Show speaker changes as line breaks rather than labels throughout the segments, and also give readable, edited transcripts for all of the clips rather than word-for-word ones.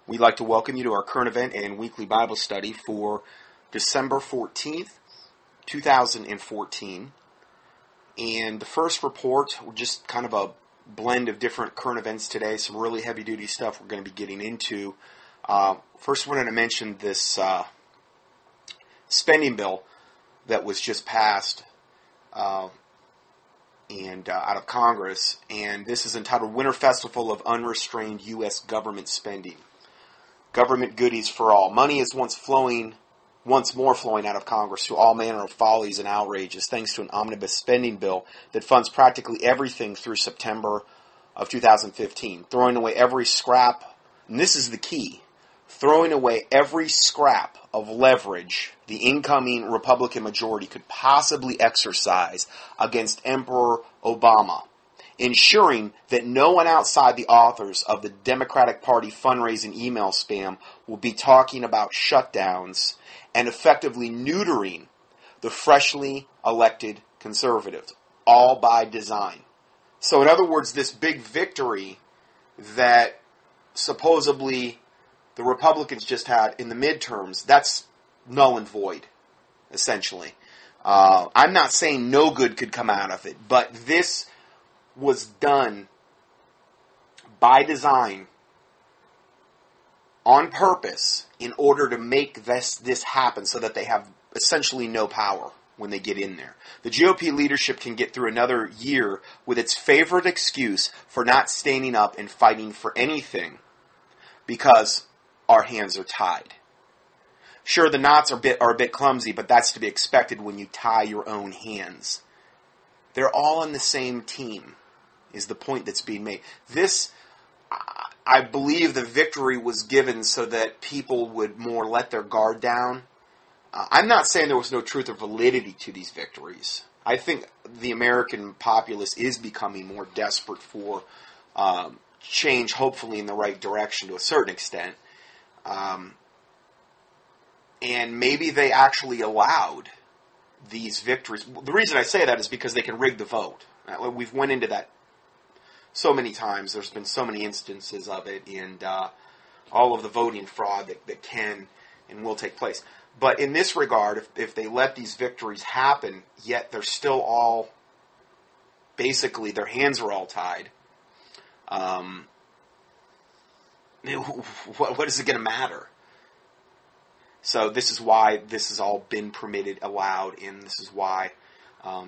We'd like to welcome you to our current event and weekly Bible study for December 14th, 2014. And the first report, just kind of a blend of different current events today, some really heavy-duty stuff we're going to be getting into. First, I wanted to mention this spending bill that was just passed out of Congress, and this is entitled Winter Festival of Unrestrained U.S. Government Spending. Government goodies for all. Money is once more flowing out of Congress to all manner of follies and outrages, thanks to an omnibus spending bill that funds practically everything through September of 2015, throwing away every scrap, and this is the key, throwing away every scrap of leverage the incoming Republican majority could possibly exercise against Emperor Obama, ensuring that no one outside the authors of the Democratic Party fundraising email spam will be talking about shutdowns and effectively neutering the freshly elected conservatives, all by design. So in other words, this big victory that supposedly the Republicans just had in the midterms, that's null and void, essentially. I'm not saying no good could come out of it, but this was done by design, on purpose, in order to make this happen so that they have essentially no power when they get in there. The GOP leadership can get through another year with its favorite excuse for not standing up and fighting for anything because our hands are tied. Sure, the knots are a bit clumsy, but that's to be expected when you tie your own hands. They're all on the same team, is the point that's being made. This, I believe the victory was given so that people would more let their guard down. I'm not saying there was no truth or validity to these victories. I think the American populace is becoming more desperate for change, hopefully in the right direction to a certain extent. And maybe they actually allowed these victories. The reason I say that is because they can rig the vote. We've went into that so many times. There's been so many instances of it, and all of the voting fraud that can and will take place. But in this regard, if they let these victories happen, yet they're still all, basically their hands are all tied, what is it going to matter? So this is why this has all been permitted, allowed, and this is why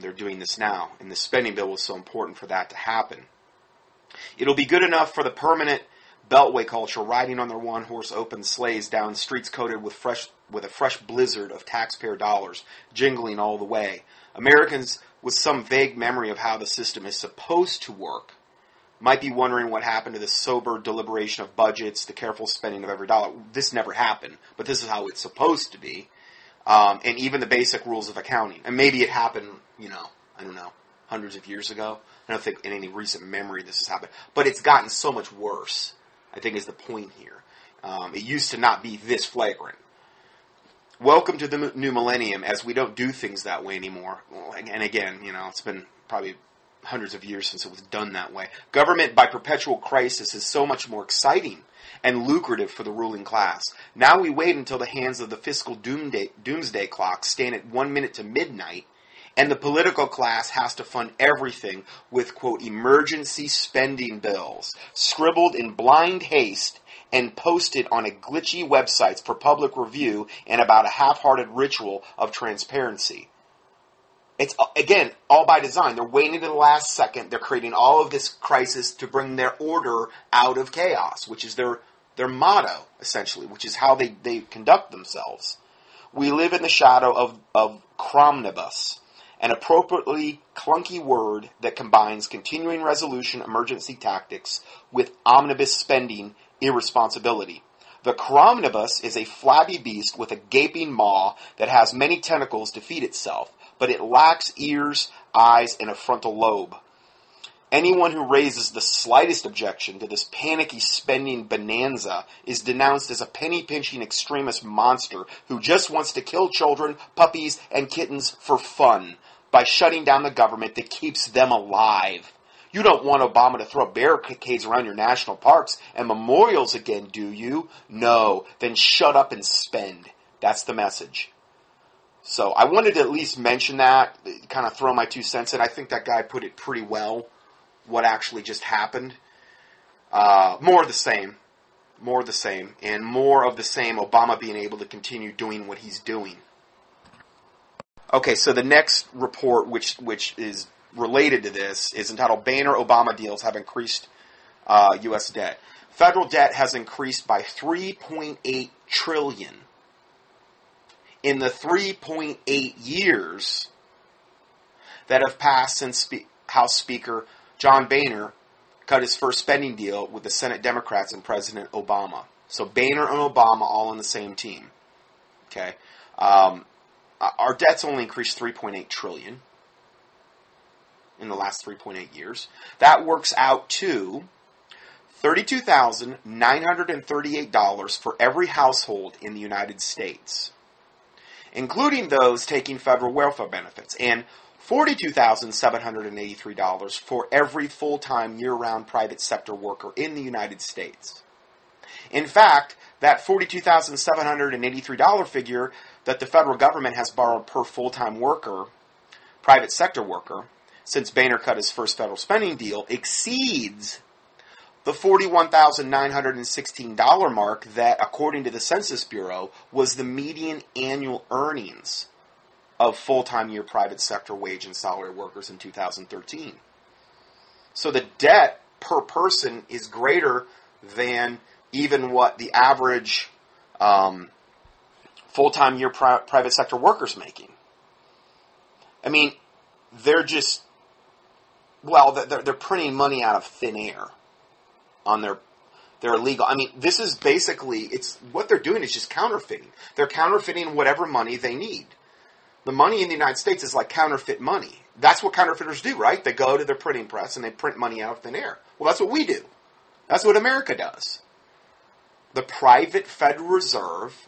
they're doing this now. And the spending bill was so important for that to happen. It'll be good enough for the permanent beltway culture riding on their one-horse open sleighs down streets coated with a fresh blizzard of taxpayer dollars, jingling all the way. Americans with some vague memory of how the system is supposed to work might be wondering what happened to the sober deliberation of budgets, the careful spending of every dollar. This never happened, but this is how it's supposed to be. And even the basic rules of accounting. And maybe it happened, I don't know, hundreds of years ago. I don't think in any recent memory this has happened. But it's gotten so much worse, I think is the point here. It used to not be this flagrant. Welcome to the new millennium, as we don't do things that way anymore. And again, it's been probably hundreds of years since it was done that way. Government by perpetual crisis is so much more exciting and lucrative for the ruling class. Now we wait until the hands of the fiscal doomsday clock stand at 1 minute to midnight, and the political class has to fund everything with, quote, emergency spending bills, scribbled in blind haste and posted on a glitchy websites for public review and about a half-hearted ritual of transparency. It's, again, all by design. They're waiting to the last second. They're creating all of this crisis to bring their order out of chaos, which is their motto, essentially, which is how they conduct themselves. We live in the shadow of Krampus, an appropriately clunky word that combines continuing resolution emergency tactics with omnibus spending irresponsibility. The Krampus is a flabby beast with a gaping maw that has many tentacles to feed itself, but it lacks ears, eyes, and a frontal lobe. Anyone who raises the slightest objection to this panicky spending bonanza is denounced as a penny-pinching extremist monster who just wants to kill children, puppies, and kittens for fun by shutting down the government that keeps them alive. You don't want Obama to throw barricades around your national parks and memorials again, do you? No. Then shut up and spend. That's the message. So I wanted to at least mention that, kind of throw my 2 cents in. I think that guy put it pretty well, what actually just happened. More of the same. More of the same. And more of the same, Obama being able to continue doing what he's doing. Okay, so the next report, which is related to this, is entitled Boehner Obama Deals Have Increased U.S. Debt. Federal debt has increased by $3.8 trillion in the 3.8 years that have passed since House Speaker John Boehner cut his first spending deal with the Senate Democrats and President Obama. So Boehner and Obama all on the same team. Okay, our debt's only increased $3.8 trillion in the last 3.8 years. That works out to $32,938 for every household in the United States, including those taking federal welfare benefits, and $42,783 for every full-time year-round private sector worker in the United States. In fact, that $42,783 figure that the federal government has borrowed per full-time worker, private sector worker, since Boehner cut his first federal spending deal, exceeds the $41,916 mark that, according to the Census Bureau, was the median annual earnings of full-time year private sector wage and salary workers in 2013. So the debt per person is greater than even what the average full-time year private sector worker's making. I mean, they're just, well, they're printing money out of thin air on their illegal. I mean, this is basically, it's what they're doing is just counterfeiting. They're counterfeiting whatever money they need. The money in the United States is like counterfeit money. That's what counterfeiters do, right? They go to their printing press and they print money out of thin air. Well, that's what we do. That's what America does. The private Federal Reserve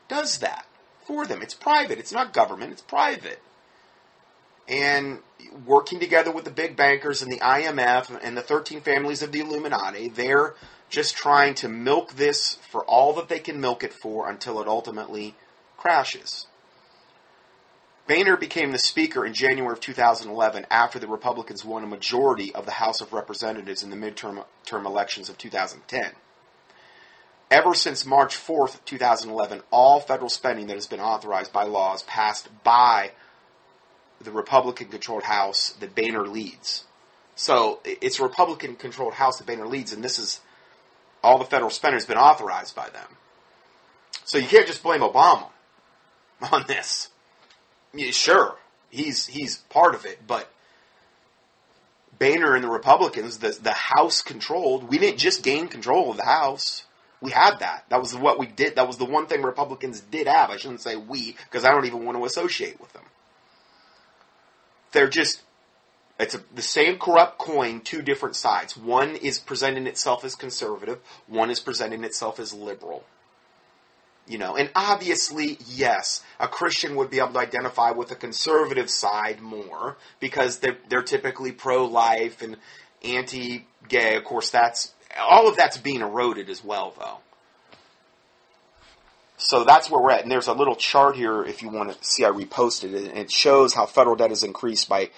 does that for them. It's private. It's not government. It's private. And working together with the big bankers and the IMF and the 13 families of the Illuminati, they're just trying to milk this for all that they can milk it for until it ultimately crashes. Boehner became the Speaker in January of 2011 after the Republicans won a majority of the House of Representatives in the midterm elections of 2010. Ever since March 4th, 2011, all federal spending that has been authorized by laws passed by the Republican-controlled House that Boehner leads. So it's a Republican-controlled House that Boehner leads, and this is all the federal spending has been authorized by them. So you can't just blame Obama on this. Yeah, sure, he's part of it, but Boehner and the Republicans, the House controlled, we didn't just gain control of the House. We had that. That was what we did. That was the one thing Republicans did have. I shouldn't say we, because I don't even want to associate with them. They're just, it's the same corrupt coin, two different sides. One is presenting itself as conservative. One is presenting itself as liberal. You know, and obviously, yes, a Christian would be able to identify with the conservative side more because they're typically pro-life and anti-gay. Of course, all of that's being eroded as well, though. So that's where we're at. And there's a little chart here, if you want to see, I reposted it, and it shows how federal debt has increased by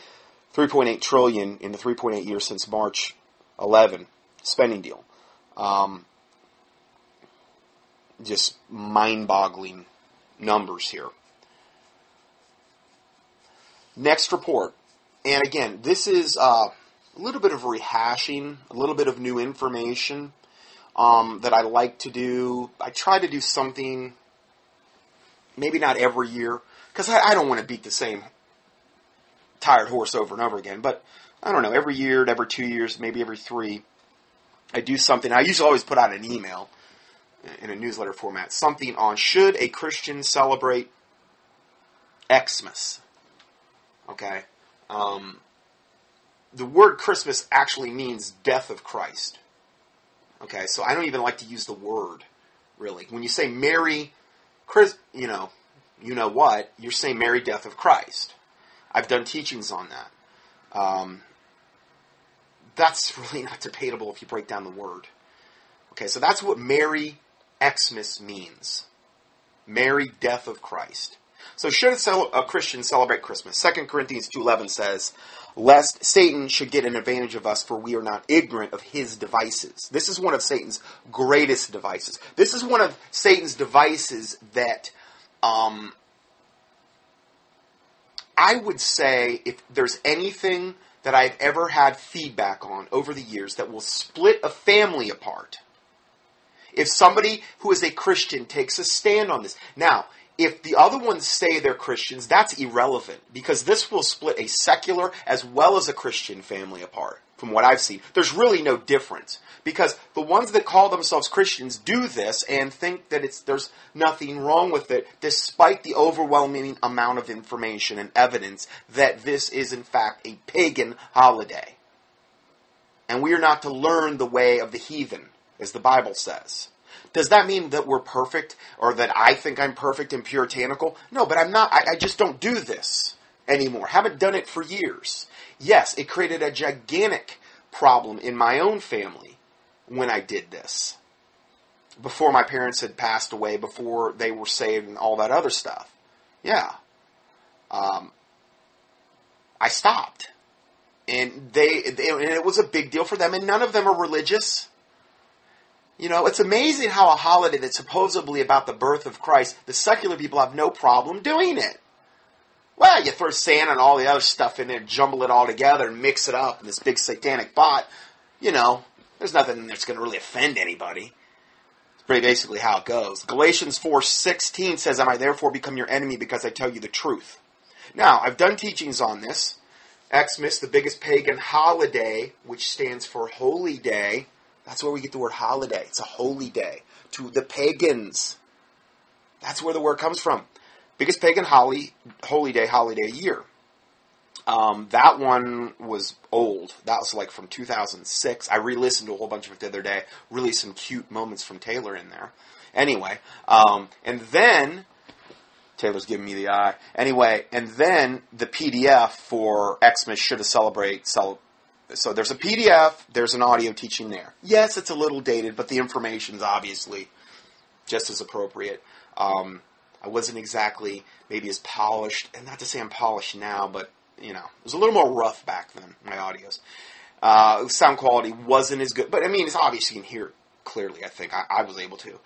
$3.8 trillion in the 3.8 years since March 11 spending deal. Just mind-boggling numbers here. Next report. And again, this is a little bit of rehashing, a little bit of new information that I like to do. I try to do something, maybe not every year, because I don't want to beat the same tired horse over and over again. But, I don't know, every year, every 2 years, maybe every 3, I do something. I usually always put out an email in a newsletter format, something on should a Christian celebrate Xmas. Okay? The word Christmas actually means death of Christ. Okay, so I don't even like to use the word, really. When you say Merry Christ, you know what, you're saying Merry Death of Christ. I've done teachings on that. that's really not debatable if you break down the word. Okay, so that's what Merry Xmas means. Merry Death of Christ. So should a Christian celebrate Christmas? 2 Corinthians 2:11 says, lest Satan should get an advantage of us, for we are not ignorant of his devices. This is one of Satan's greatest devices. This is one of Satan's devices that I would say, if there's anything that I've ever had feedback on over the years that will split a family apart, if somebody who is a Christian takes a stand on this. Now, if the other ones say they're Christians, that's irrelevant, because this will split a secular as well as a Christian family apart, from what I've seen. There's really no difference, because the ones that call themselves Christians do this and think that there's nothing wrong with it, despite the overwhelming amount of information and evidence that this is in fact a pagan holiday. And we are not to learn the way of the heathen, as the Bible says. Does that mean that we're perfect, or that I think I'm perfect and puritanical? No, but I'm not. I just don't do this anymore. Haven't done it for years. Yes, it created a gigantic problem in my own family when I did this. Before my parents had passed away, before they were saved and all that other stuff. Yeah. I stopped. And and it was a big deal for them, and none of them are religious. You know, it's amazing how a holiday that's supposedly about the birth of Christ, the secular people have no problem doing it. Well, you throw Santa and all the other stuff in there, jumble it all together and mix it up in this big satanic pot. You know, there's nothing that's going to really offend anybody. It's pretty basically how it goes. Galatians 4:16 says, I might therefore become your enemy because I tell you the truth. Now, I've done teachings on this. Xmas, the biggest pagan holiday, which stands for Holy Day. That's where we get the word holiday. It's a holy day to the pagans. That's where the word comes from. Biggest pagan holy day a year. That one was old. That was like from 2006. I re-listened to a whole bunch of it the other day. Really some cute moments from Taylor in there. Anyway, and then Taylor's giving me the eye. Anyway, and then the PDF for Xmas should have So there's a PDF, there's an audio teaching there. Yes, it's a little dated, but the information's obviously just as appropriate. I wasn't exactly maybe as polished, and not to say I'm polished now, but, you know, it was a little more rough back then, my audios. Sound quality wasn't as good, but I mean, it's obvious you can hear it clearly, I think. I was able to.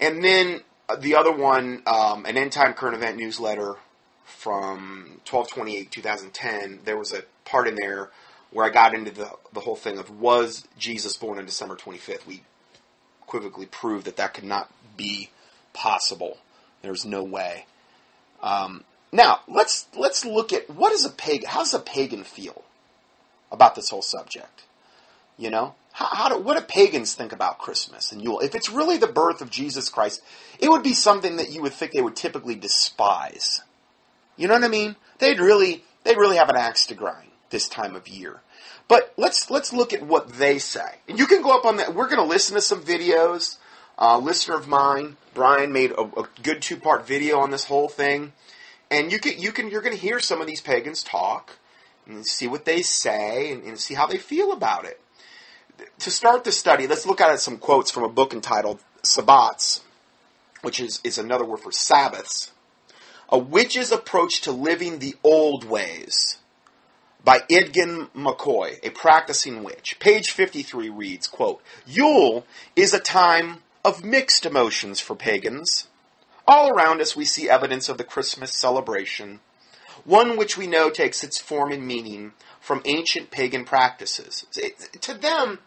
And then the other one, an End Time Current Event newsletter from 12/28/2010, there was a part in there where I got into the whole thing of, was Jesus born on December 25th? We equivocally proved that could not be possible. There's no way. Now, let's look at, how does a pagan feel about this whole subject? You know? What do pagans think about Christmas and Yule? If it's really the birth of Jesus Christ, it would be something that you would think they would typically despise. You know what I mean? They'd really have an axe to grind this time of year. But let's look at what they say. And you can go up on that. We're going to listen to some videos. A listener of mine, Brian, made a good 2-part video on this whole thing. And you're going to hear some of these pagans talk and see what they say and see how they feel about it. To start the study, let's look at some quotes from a book entitled Sabbats, which is another word for Sabbaths. A Witch's Approach to Living the Old Ways, by Edgin McCoy, a practicing witch. Page 53 reads, quote, Yule is a time of mixed emotions for pagans. All around us we see evidence of the Christmas celebration, one which we know takes its form and meaning from ancient pagan practices. To them,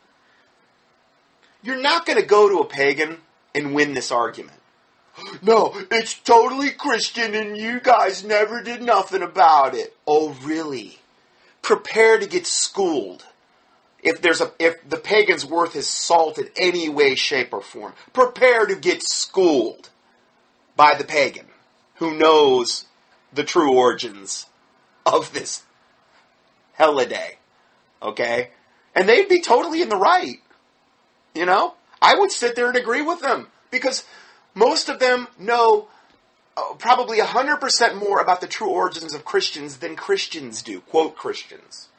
you're not going to go to a pagan and win this argument. No, it's totally Christian and you guys never did nothing about it. Oh, really? Prepare to get schooled. If the pagan's worth his salt in any way, shape, or form, prepare to get schooled by the pagan who knows the true origins of this holiday. Okay? And they'd be totally in the right. You know? I would sit there and agree with them, because most of them know probably 100% more about the true origins of Christians than Christians do. Quote Christians.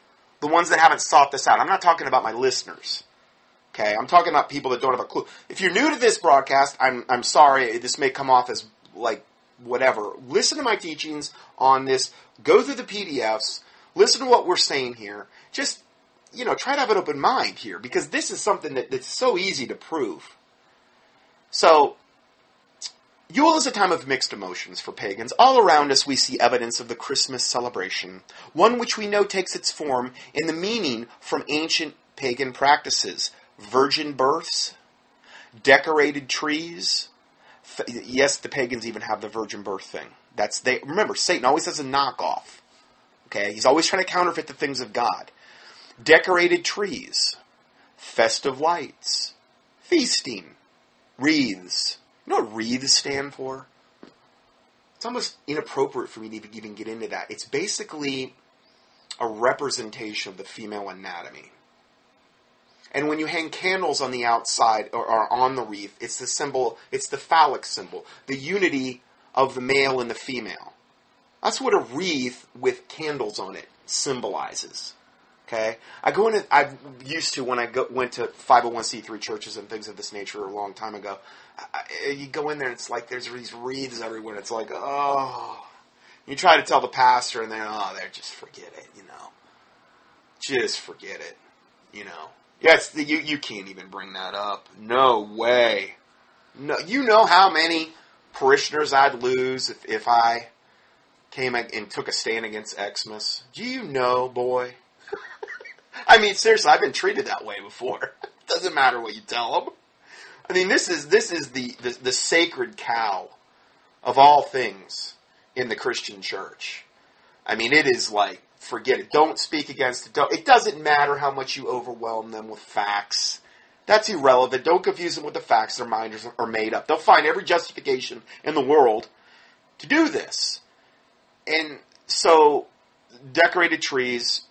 The ones that haven't sought this out. I'm not talking about my listeners. Okay, I'm talking about people that don't have a clue. If you're new to this broadcast, I'm sorry. This may come off as like whatever. Listen to my teachings on this. Go through the PDFs. Listen to what we're saying here. Just, try to have an open mind here, because this is something that's so easy to prove. So, Yule is a time of mixed emotions for pagans. All around us we see evidence of the Christmas celebration, one which we know takes its form in the meaning from ancient pagan practices. Virgin births, decorated trees. Yes, the pagans even have the virgin birth thing. Remember, Satan always has a knockoff. Okay, he's always trying to counterfeit the things of God. Decorated trees, festive lights, feasting, wreaths. You know what wreaths stand for? It's almost inappropriate for me to even get into that. It's basically a representation of the female anatomy. And when you hang candles on the outside or on the wreath, it's the symbol, it's the phallic symbol, the unity of the male and the female. That's what a wreath with candles on it symbolizes. Okay? I used to, when I went to 501c3 churches and things of this nature a long time ago, you go in there and it's like there's these wreaths everywhere. And it's like, oh. You try to tell the pastor and they're just forget it, Just forget it, Yes, you can't even bring that up. No way. No, you know how many parishioners I'd lose if I came and took a stand against Xmas? Do you know, boy? I mean, seriously, I've been treated that way before. Doesn't matter what you tell them. I mean, this is the sacred cow of all things in the Christian church. I mean, it is like, forget it. Don't speak against it. It doesn't matter how much you overwhelm them with facts. That's irrelevant. Don't confuse them with the facts. Their minds are made up. They'll find every justification in the world to do this. And so, decorated trees,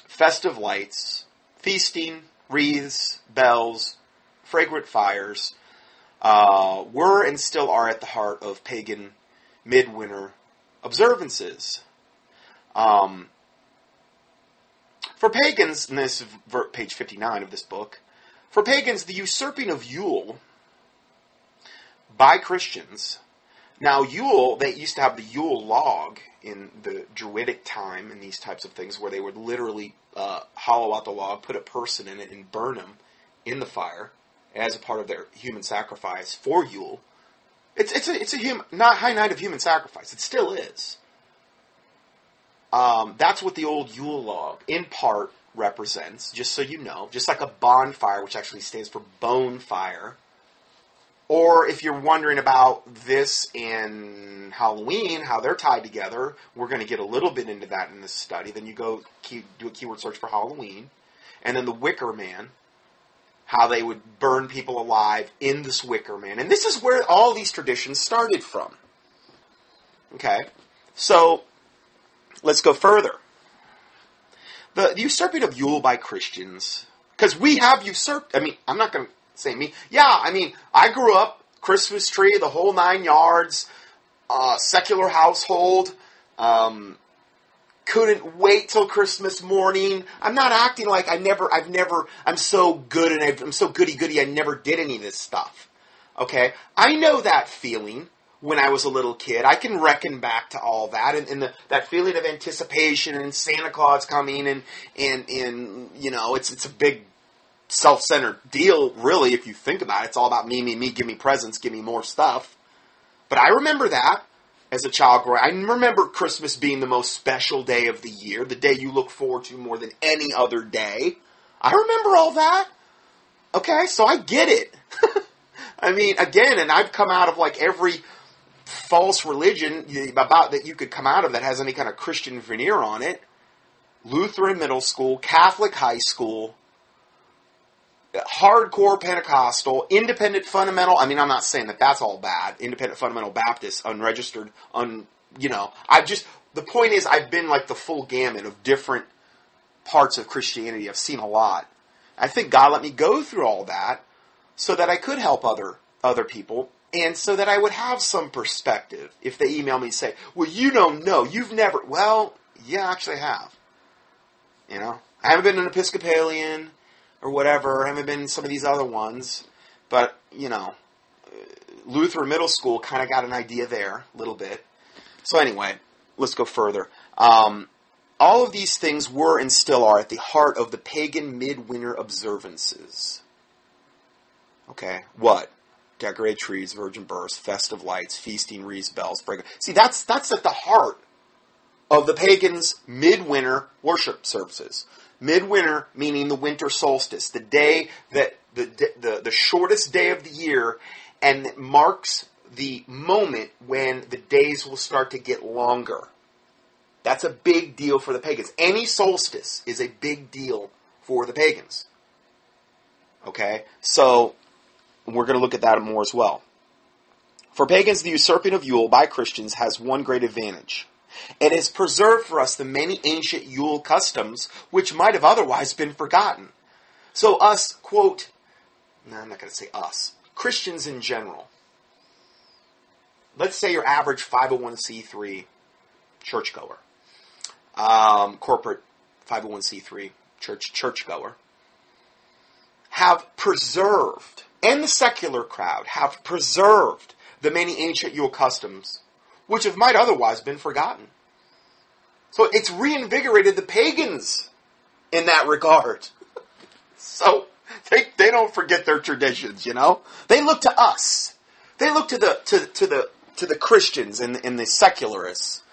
festive lights, feasting, wreaths, bells, fragrant fires were and still are at the heart of pagan midwinter observances. For pagans, and this is page 59 of this book, for pagans, the usurping of Yule by Christians. Now, Yule, they used to have the Yule log in the Druidic time and these types of things where they would literally hollow out the log, put a person in it, and burn them in the fire as a part of their human sacrifice for Yule. It's a high night of human sacrifice. It still is. That's what the old Yule log, in part, represents, just so you know. Just like a bonfire, which actually stands for bone fire. Or if you're wondering about this and Halloween, how they're tied together, we're going to get a little bit into that in this study. Then you go do a keyword search for Halloween. And then the Wicker Man, how they would burn people alive in this Wicker Man. And this is where all these traditions started from. Okay? So, let's go further. The usurping of Yule by Christians, because we have usurped, I'm not going to say me. Yeah, I grew up, Christmas tree, the whole 9 yards, secular household, couldn't wait till Christmas morning. I'm not acting like I'm so good and I'm so goody-goody, I never did any of this stuff. Okay? I know that feeling. When I was a little kid, I can reckon back to all that, and that feeling of anticipation, and Santa Claus coming, and it's a big self-centered deal, really, if you think about it. It's all about me, give me presents, give me more stuff. But I remember that as a child growing. I remember Christmas being the most special day of the year, the day you look forward to more than any other day. I remember all that. Okay, so I get it. Again, and I've come out of like every false religion about that you could come out of that has any kind of Christian veneer on it. Lutheran middle school, Catholic high school, hardcore Pentecostal, independent fundamental. I'm not saying that that's all bad. Independent fundamental Baptist, unregistered, the point is I've been like the full gamut of different parts of Christianity. I've seen a lot. I think God let me go through all that so that I could help other people. And so that I would have some perspective if they email me and say, well, you don't know, you've never... Well, yeah, actually I have. You know, I haven't been an Episcopalian or whatever. I haven't been some of these other ones, but you know, Luther Middle School kind of got an idea there a little bit. So anyway, let's go further. All of these things were and still are at the heart of the pagan midwinter observances. Okay, what? Decorate trees, virgin births, festive lights, feasting, wreaths, bells, fragrance. See, that's at the heart of the pagans' midwinter worship services. Midwinter meaning the winter solstice, the day that the shortest day of the year, and it marks the moment when the days will start to get longer. That's a big deal for the pagans. Any solstice is a big deal for the pagans. Okay? So, we're going to look at that more as well. For pagans, the usurping of Yule by Christians has one great advantage. It has preserved for us the many ancient Yule customs which might have otherwise been forgotten. So us, quote, no, I'm not going to say us, Christians in general. Let's say your average 501c3 churchgoer. Corporate 501c3 churchgoer, have preserved, and the secular crowd have preserved the many ancient Yule customs, which have might otherwise been forgotten. So it's reinvigorated the pagans in that regard. So they don't forget their traditions, you know. They look to us. They look to the Christians and the secularists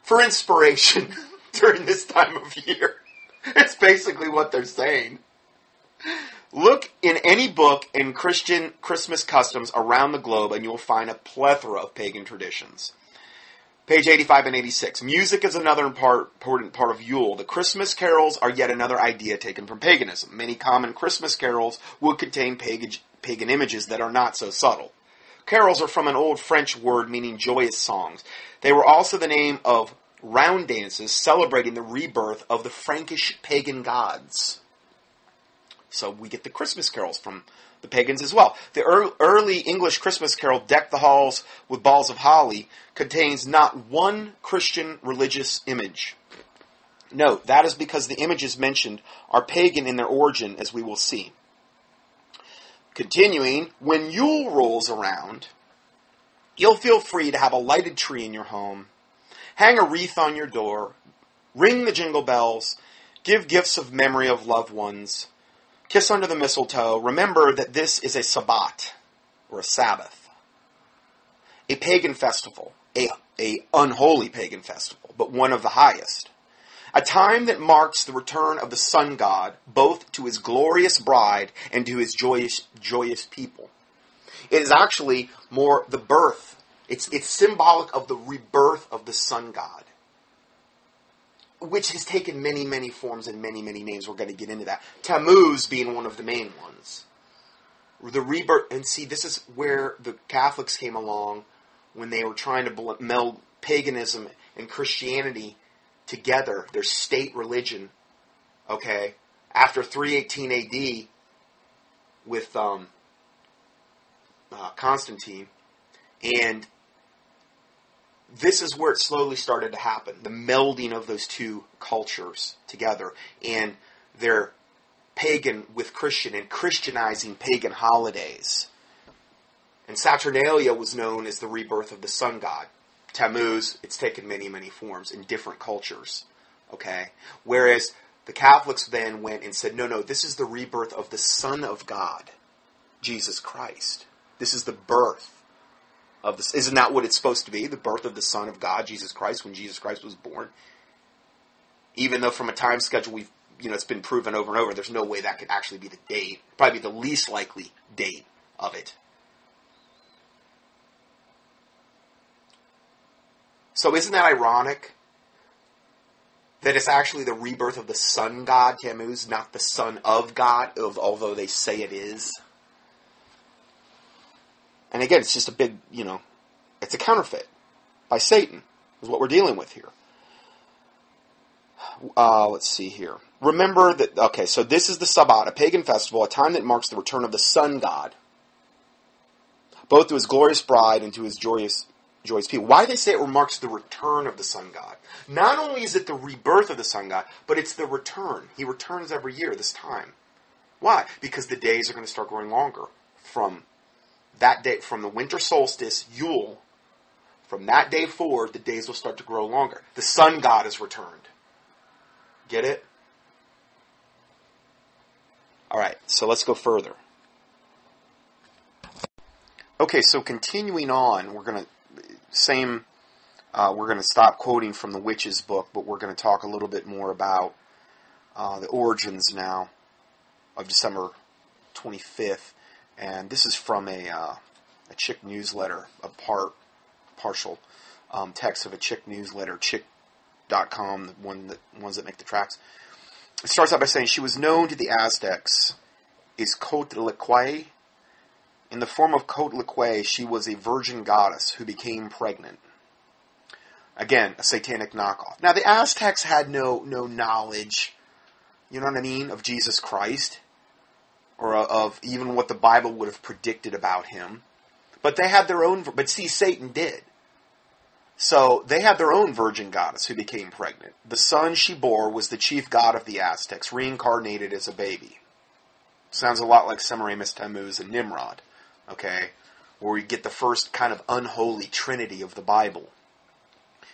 for inspiration during this time of year. It's basically what they're saying. Look in any book in Christian Christmas customs around the globe and you'll find a plethora of pagan traditions. Page 85 and 86. Music is another important part of Yule. The Christmas carols are yet another idea taken from paganism. Many common Christmas carols would contain pagan images that are not so subtle. Carols are from an old French word meaning joyous songs. They were also the name of round dances celebrating the rebirth of the Frankish pagan gods. So we get the Christmas carols from the pagans as well. The early English Christmas carol, Deck the Halls with Balls of Holly, contains not one Christian religious image. Note, that is because the images mentioned are pagan in their origin, as we will see. Continuing, when Yule rolls around, you'll feel free to have a lighted tree in your home, hang a wreath on your door, ring the jingle bells, give gifts of memory of loved ones, kiss under the mistletoe. Remember that this is a Sabbat, or a Sabbath, a pagan festival, a unholy pagan festival, but one of the highest. A time that marks the return of the sun god, both to his glorious bride and to his joyous people. It is actually more the birth. It's symbolic of the rebirth of the sun god, which has taken many, many forms and many, many names. We're going to get into that. Tammuz being one of the main ones. The rebirth, and see, this is where the Catholics came along when they were trying to meld paganism and Christianity together, their state religion, okay, after 318 AD with Constantine. And this is where it slowly started to happen, the melding of those two cultures together, and their pagan with Christian, and Christianizing pagan holidays. And Saturnalia was known as the rebirth of the sun god. Tammuz, it's taken many, many forms in different cultures, okay? Whereas the Catholics then went and said, no, this is the rebirth of the Son of God, Jesus Christ. This is the birth of this. Isn't that what it's supposed to be? The birth of the Son of God, Jesus Christ, when Jesus Christ was born. Even though from a time schedule it's been proven over and over, there's no way that could actually be the date. Probably the least likely date of it. So isn't that ironic? That it's actually the rebirth of the sun god, Tammuz, not the son of God, although they say it is. And again, it's just a big, it's a counterfeit by Satan, is what we're dealing with here. Let's see here. Remember that, okay, so this is the Sabbat, a pagan festival, a time that marks the return of the sun god, both to his glorious bride and to his joyous joys people. Why they say it marks the return of the sun god. Not only is it the rebirth of the sun god, but it's the return. He returns every year this time. Why? Because the days are going to start growing longer. From that day, from the winter solstice, Yule, from that day forward, the days will start to grow longer. The sun god is returned. Get it? Alright, so let's go further. Okay, so continuing on, we're going to stop quoting from the witch's book, but we're going to talk a little bit more about the origins now of December 25th. And this is from a chick newsletter, a partial text of a chick newsletter, chick.com, the ones that make the tracks. It starts out by saying, she was known to the Aztecs as Coatlicue. In the form of Coatlicue, she was a virgin goddess who became pregnant. Again, a satanic knockoff. Now, the Aztecs had no knowledge, you know what I mean, of Jesus Christ, or of even what the Bible would have predicted about him. But they had their own, but see, Satan did. So they had their own virgin goddess who became pregnant. The son she bore was the chief god of the Aztecs, reincarnated as a baby. Sounds a lot like Semiramis, Tammuz, and Nimrod, okay, where we get the first kind of unholy trinity of the Bible.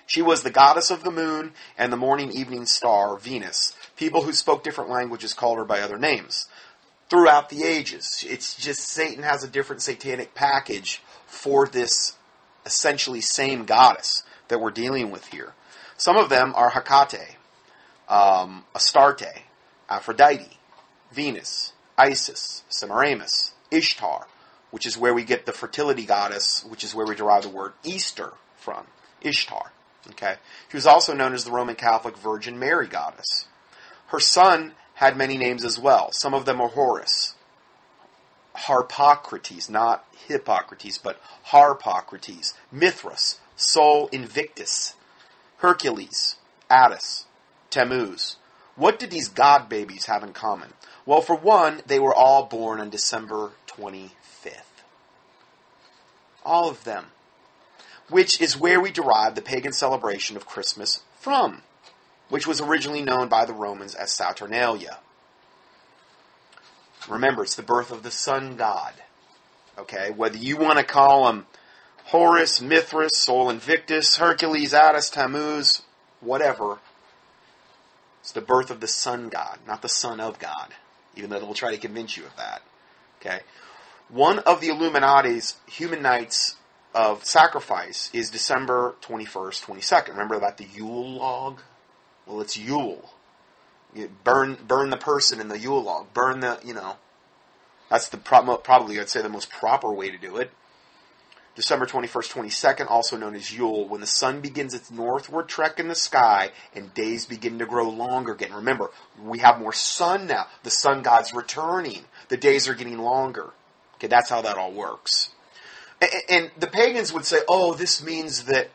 She was the goddess of the moon and the morning evening star, Venus. People who spoke different languages called her by other names. Throughout the ages, it's just Satan has a different satanic package for this essentially same goddess that we're dealing with here. Some of them are Hecate, Astarte, Aphrodite, Venus, Isis, Semiramis, Ishtar, which is where we get the fertility goddess, which is where we derive the word Easter from, Ishtar. Okay, she was also known as the Roman Catholic Virgin Mary goddess. Her son had many names as well. Some of them are Horus, Harpocrates, not Hippocrates, but Harpocrates, Mithras, Sol Invictus, Hercules, Attis, Tammuz. What did these god babies have in common? Well, for one, they were all born on December 25th. All of them. Which is where we derive the pagan celebration of Christmas from, which was originally known by the Romans as Saturnalia. Remember, it's the birth of the sun god. Okay, whether you want to call him Horus, Mithras, Sol Invictus, Hercules, Attis, Tammuz, whatever, it's the birth of the sun god, not the son of God, even though they'll try to convince you of that. Okay, one of the Illuminati's human nights of sacrifice is December 21st, 22nd. Remember about the Yule log? Well, it's Yule. You burn the person in the Yule log. Burn the, that's the probably, I'd say, the most proper way to do it. December 21st, 22nd, also known as Yule, when the sun begins its northward trek in the sky and days begin to grow longer again. Remember, we have more sun now. The sun god's returning. The days are getting longer. Okay, that's how that all works. And the pagans would say, oh, this means that,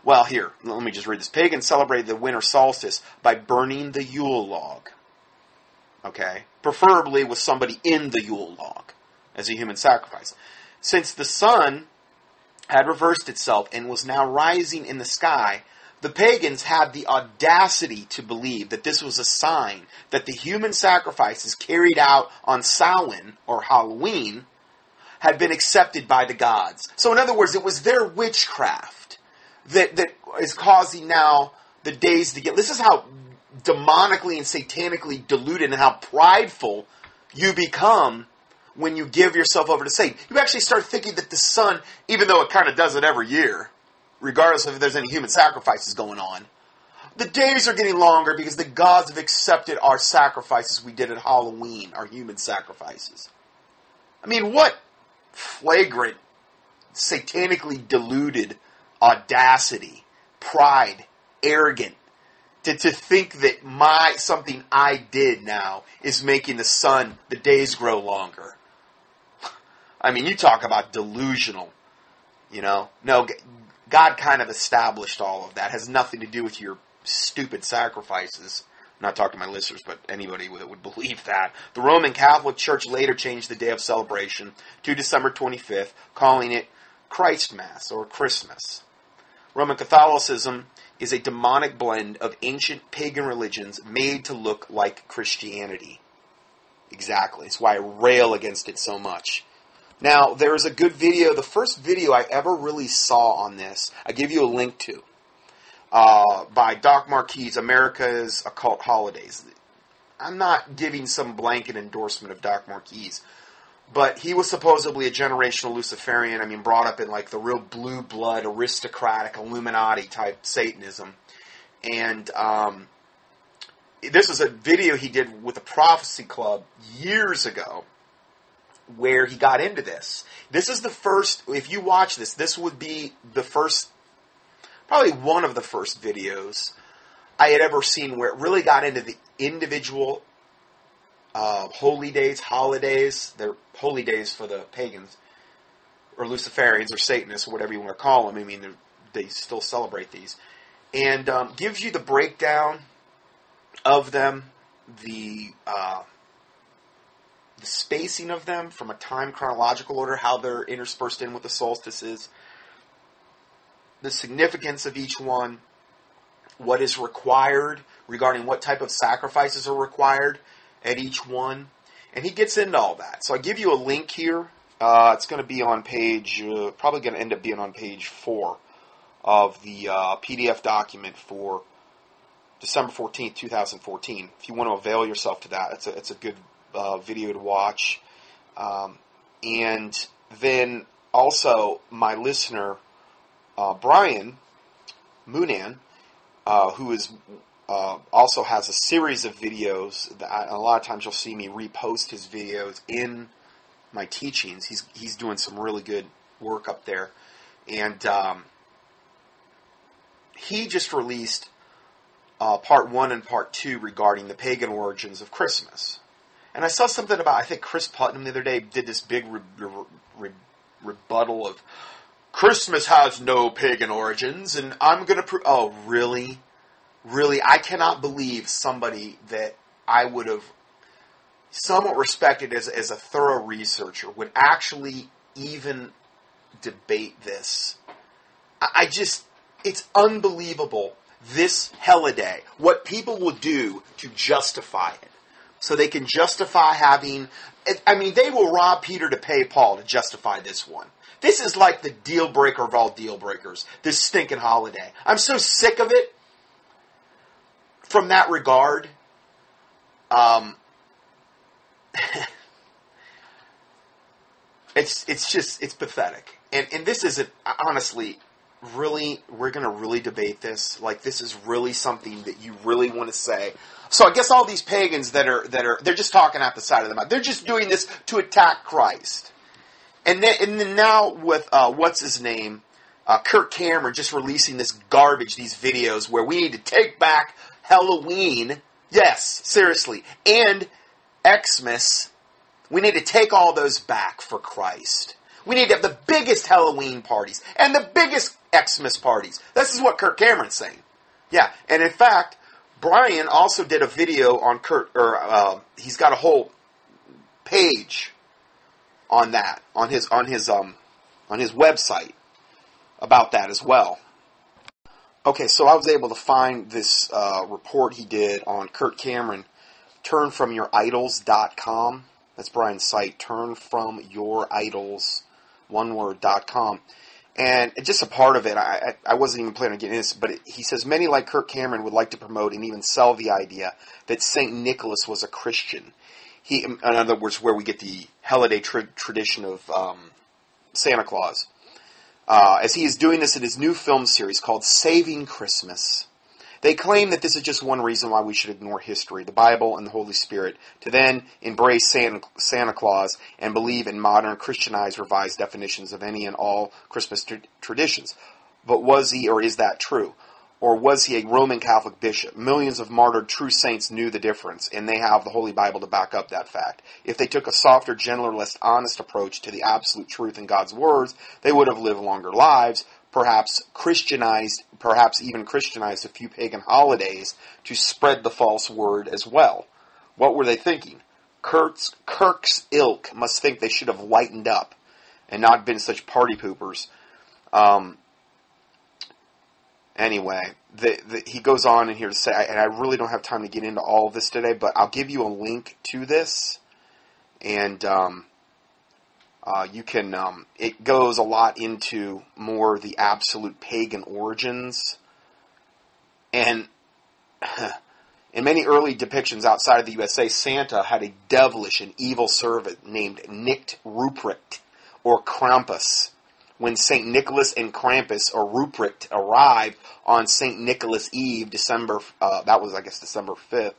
well, here, let me just read this. Pagans celebrated the winter solstice by burning the Yule log. Okay? Preferably with somebody in the Yule log as a human sacrifice. Since the sun had reversed itself and was now rising in the sky, the pagans had the audacity to believe that this was a sign that the human sacrifices carried out on Samhain, or Halloween, had been accepted by the gods. So in other words, it was their witchcraft that is causing now the days to get... This is how demonically and satanically deluded and how prideful you become when you give yourself over to Satan. You actually start thinking that the sun, even though it kind of does it every year, regardless of if there's any human sacrifices going on, the days are getting longer because the gods have accepted our sacrifices we did at Halloween, our human sacrifices. I mean, what flagrant, satanically deluded audacity, pride, arrogant, to think that something I did now is making the days grow longer. I mean, you talk about delusional, No, God kind of established all of that. It has nothing to do with your stupid sacrifices. I'm not talking to my listeners, but anybody that would believe that. The Roman Catholic Church later changed the day of celebration to December 25th, calling it Christmas or Christmas. Roman Catholicism is a demonic blend of ancient pagan religions made to look like Christianity. Exactly. That's why I rail against it so much. Now, there's a good video. The first video I ever really saw on this, I give you a link to, by Doc Marquis, America's Occult Holidays. I'm not giving some blanket endorsement of Doc Marquis, but he was supposedly a generational Luciferian. I mean, brought up in like the real blue blood, aristocratic, Illuminati type Satanism. And this was a video he did with the Prophecy Club years ago, where he got into this. This is the first, if you watch this, this would be the first, probably one of the first videos I had ever seen where it really got into the individual holy days, holidays. They're holy days for the pagans, or Luciferians, or Satanists, or whatever you want to call them. I mean, they still celebrate these. And gives you the breakdown of them, the spacing of them from a time chronological order, how they're interspersed in with the solstices, the significance of each one, what is required regarding what type of sacrifices are required at each one. And he gets into all that. So I give you a link here. It's going to be on page, probably going to end up being on page 4 of the PDF document for December 14th, 2014. If you want to avail yourself to that, it's a good video to watch. And then also my listener, Brian Moonan, who is also has a series of videos that a lot of times you'll see me repost his videos in my teachings. He's doing some really good work up there. And he just released part 1 and part 2 regarding the pagan origins of Christmas. And I saw something about, I think Chris Putnam the other day did this big rebuttal of, Christmas has no pagan origins, and I'm going to prove, oh, really? Really? I cannot believe somebody that I would have somewhat respected as a thorough researcher would actually even debate this. I just, it's unbelievable, this holiday, what people will do to justify it. So they can justify having, I mean, they will rob Peter to pay Paul to justify this one. This is like the deal breaker of all deal breakers, this stinking holiday. I'm so sick of it from that regard. It's pathetic. And this isn't, honestly, really, we're going to really debate this. Like, this is really something that you really want to say. So I guess all these pagans that are, they're just talking out the side of their mouth. They're just doing this to attack Christ. And then now with, what's his name? Kirk Cameron just releasing this garbage, these videos where we need to take back Halloween. Yes, seriously. And Xmas. We need to take all those back for Christ. We need to have the biggest Halloween parties and the biggest Xmas parties. This is what Kirk Cameron's saying. Yeah, and in fact, Brian also did a video on he's got a whole page on that on his website about that as well. Okay, so I was able to find this report he did on Kirk Cameron, turnfromyouridols.com. That's Brian's site, turnfromyouridols, oneword.com. And just a part of it, I wasn't even planning on getting this, but he says, many like Kirk Cameron would like to promote and even sell the idea that St. Nicholas was a Christian. In other words, where we get the holiday tradition of Santa Claus. As he is doing this in his new film series called Saving Christmas. They claim that this is just one reason why we should ignore history, the Bible, and the Holy Spirit, to then embrace Santa Claus and believe in modern, Christianized, revised definitions of any and all Christmas traditions. But was he, or is that true? Or was he a Roman Catholic bishop? Millions of martyred true saints knew the difference, and they have the Holy Bible to back up that fact. If they took a softer, gentler, less honest approach to the absolute truth in God's words, they would have lived longer lives, perhaps even Christianized a few pagan holidays to spread the false word as well. What were they thinking? Kirk's ilk must think they should have lightened up and not been such party poopers Anyway, he goes on in here to say, and I really don't have time to get into all of this today, but I'll give you a link to this, and you can, it goes a lot into more the absolute pagan origins, and in many early depictions outside of the USA, Santa had a devilish and evil servant named Nicked Ruprecht, or Krampus. When St. Nicholas and Krampus, or Ruprecht, arrived on St. Nicholas Eve, December 5th,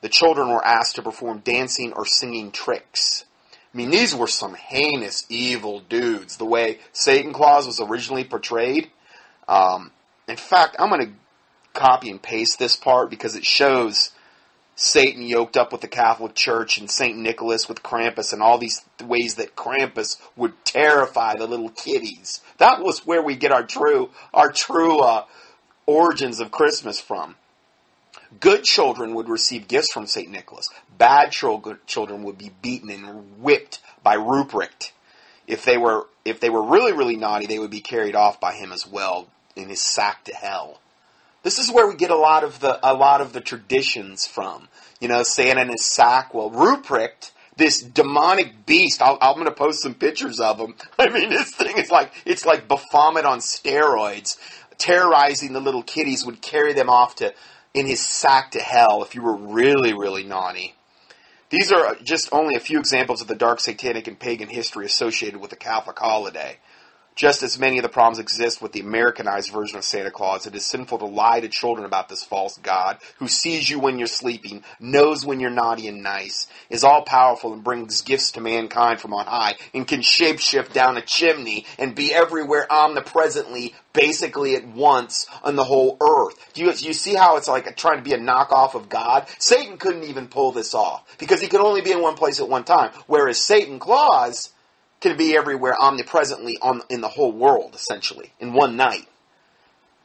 the children were asked to perform dancing or singing tricks. I mean, these were some heinous, evil dudes, the way Satan Claus was originally portrayed. In fact, I'm going to copy and paste this part because it shows Satan yoked up with the Catholic Church and St. Nicholas with Krampus and all these ways that Krampus would terrify the little kiddies. That was where we get our true origins of Christmas from. Good children would receive gifts from St. Nicholas. Bad children would be beaten and whipped by Ruprecht. If they were really, really naughty, they would be carried off by him as well in his sack to hell. This is where we get a lot of the traditions from. You know, Santa in his sack. Well, Ruprecht, this demonic beast. I'm going to post some pictures of him. I mean, this thing is it's like Baphomet on steroids, terrorizing the little kiddies. Would carry them off in his sack to hell if you were really, really naughty. These are just only a few examples of the dark satanic and pagan history associated with the Catholic holiday. Just as many of the problems exist with the Americanized version of Santa Claus, it is sinful to lie to children about this false God who sees you when you're sleeping, knows when you're naughty and nice, is all-powerful and brings gifts to mankind from on high, and can shapeshift down a chimney and be everywhere omnipresently, basically at once on the whole earth. Do you see how it's like trying to be a knockoff of God? Satan couldn't even pull this off because he could only be in one place at one time, whereas Satan Claus can be everywhere omnipresently in the whole world, essentially, in one night.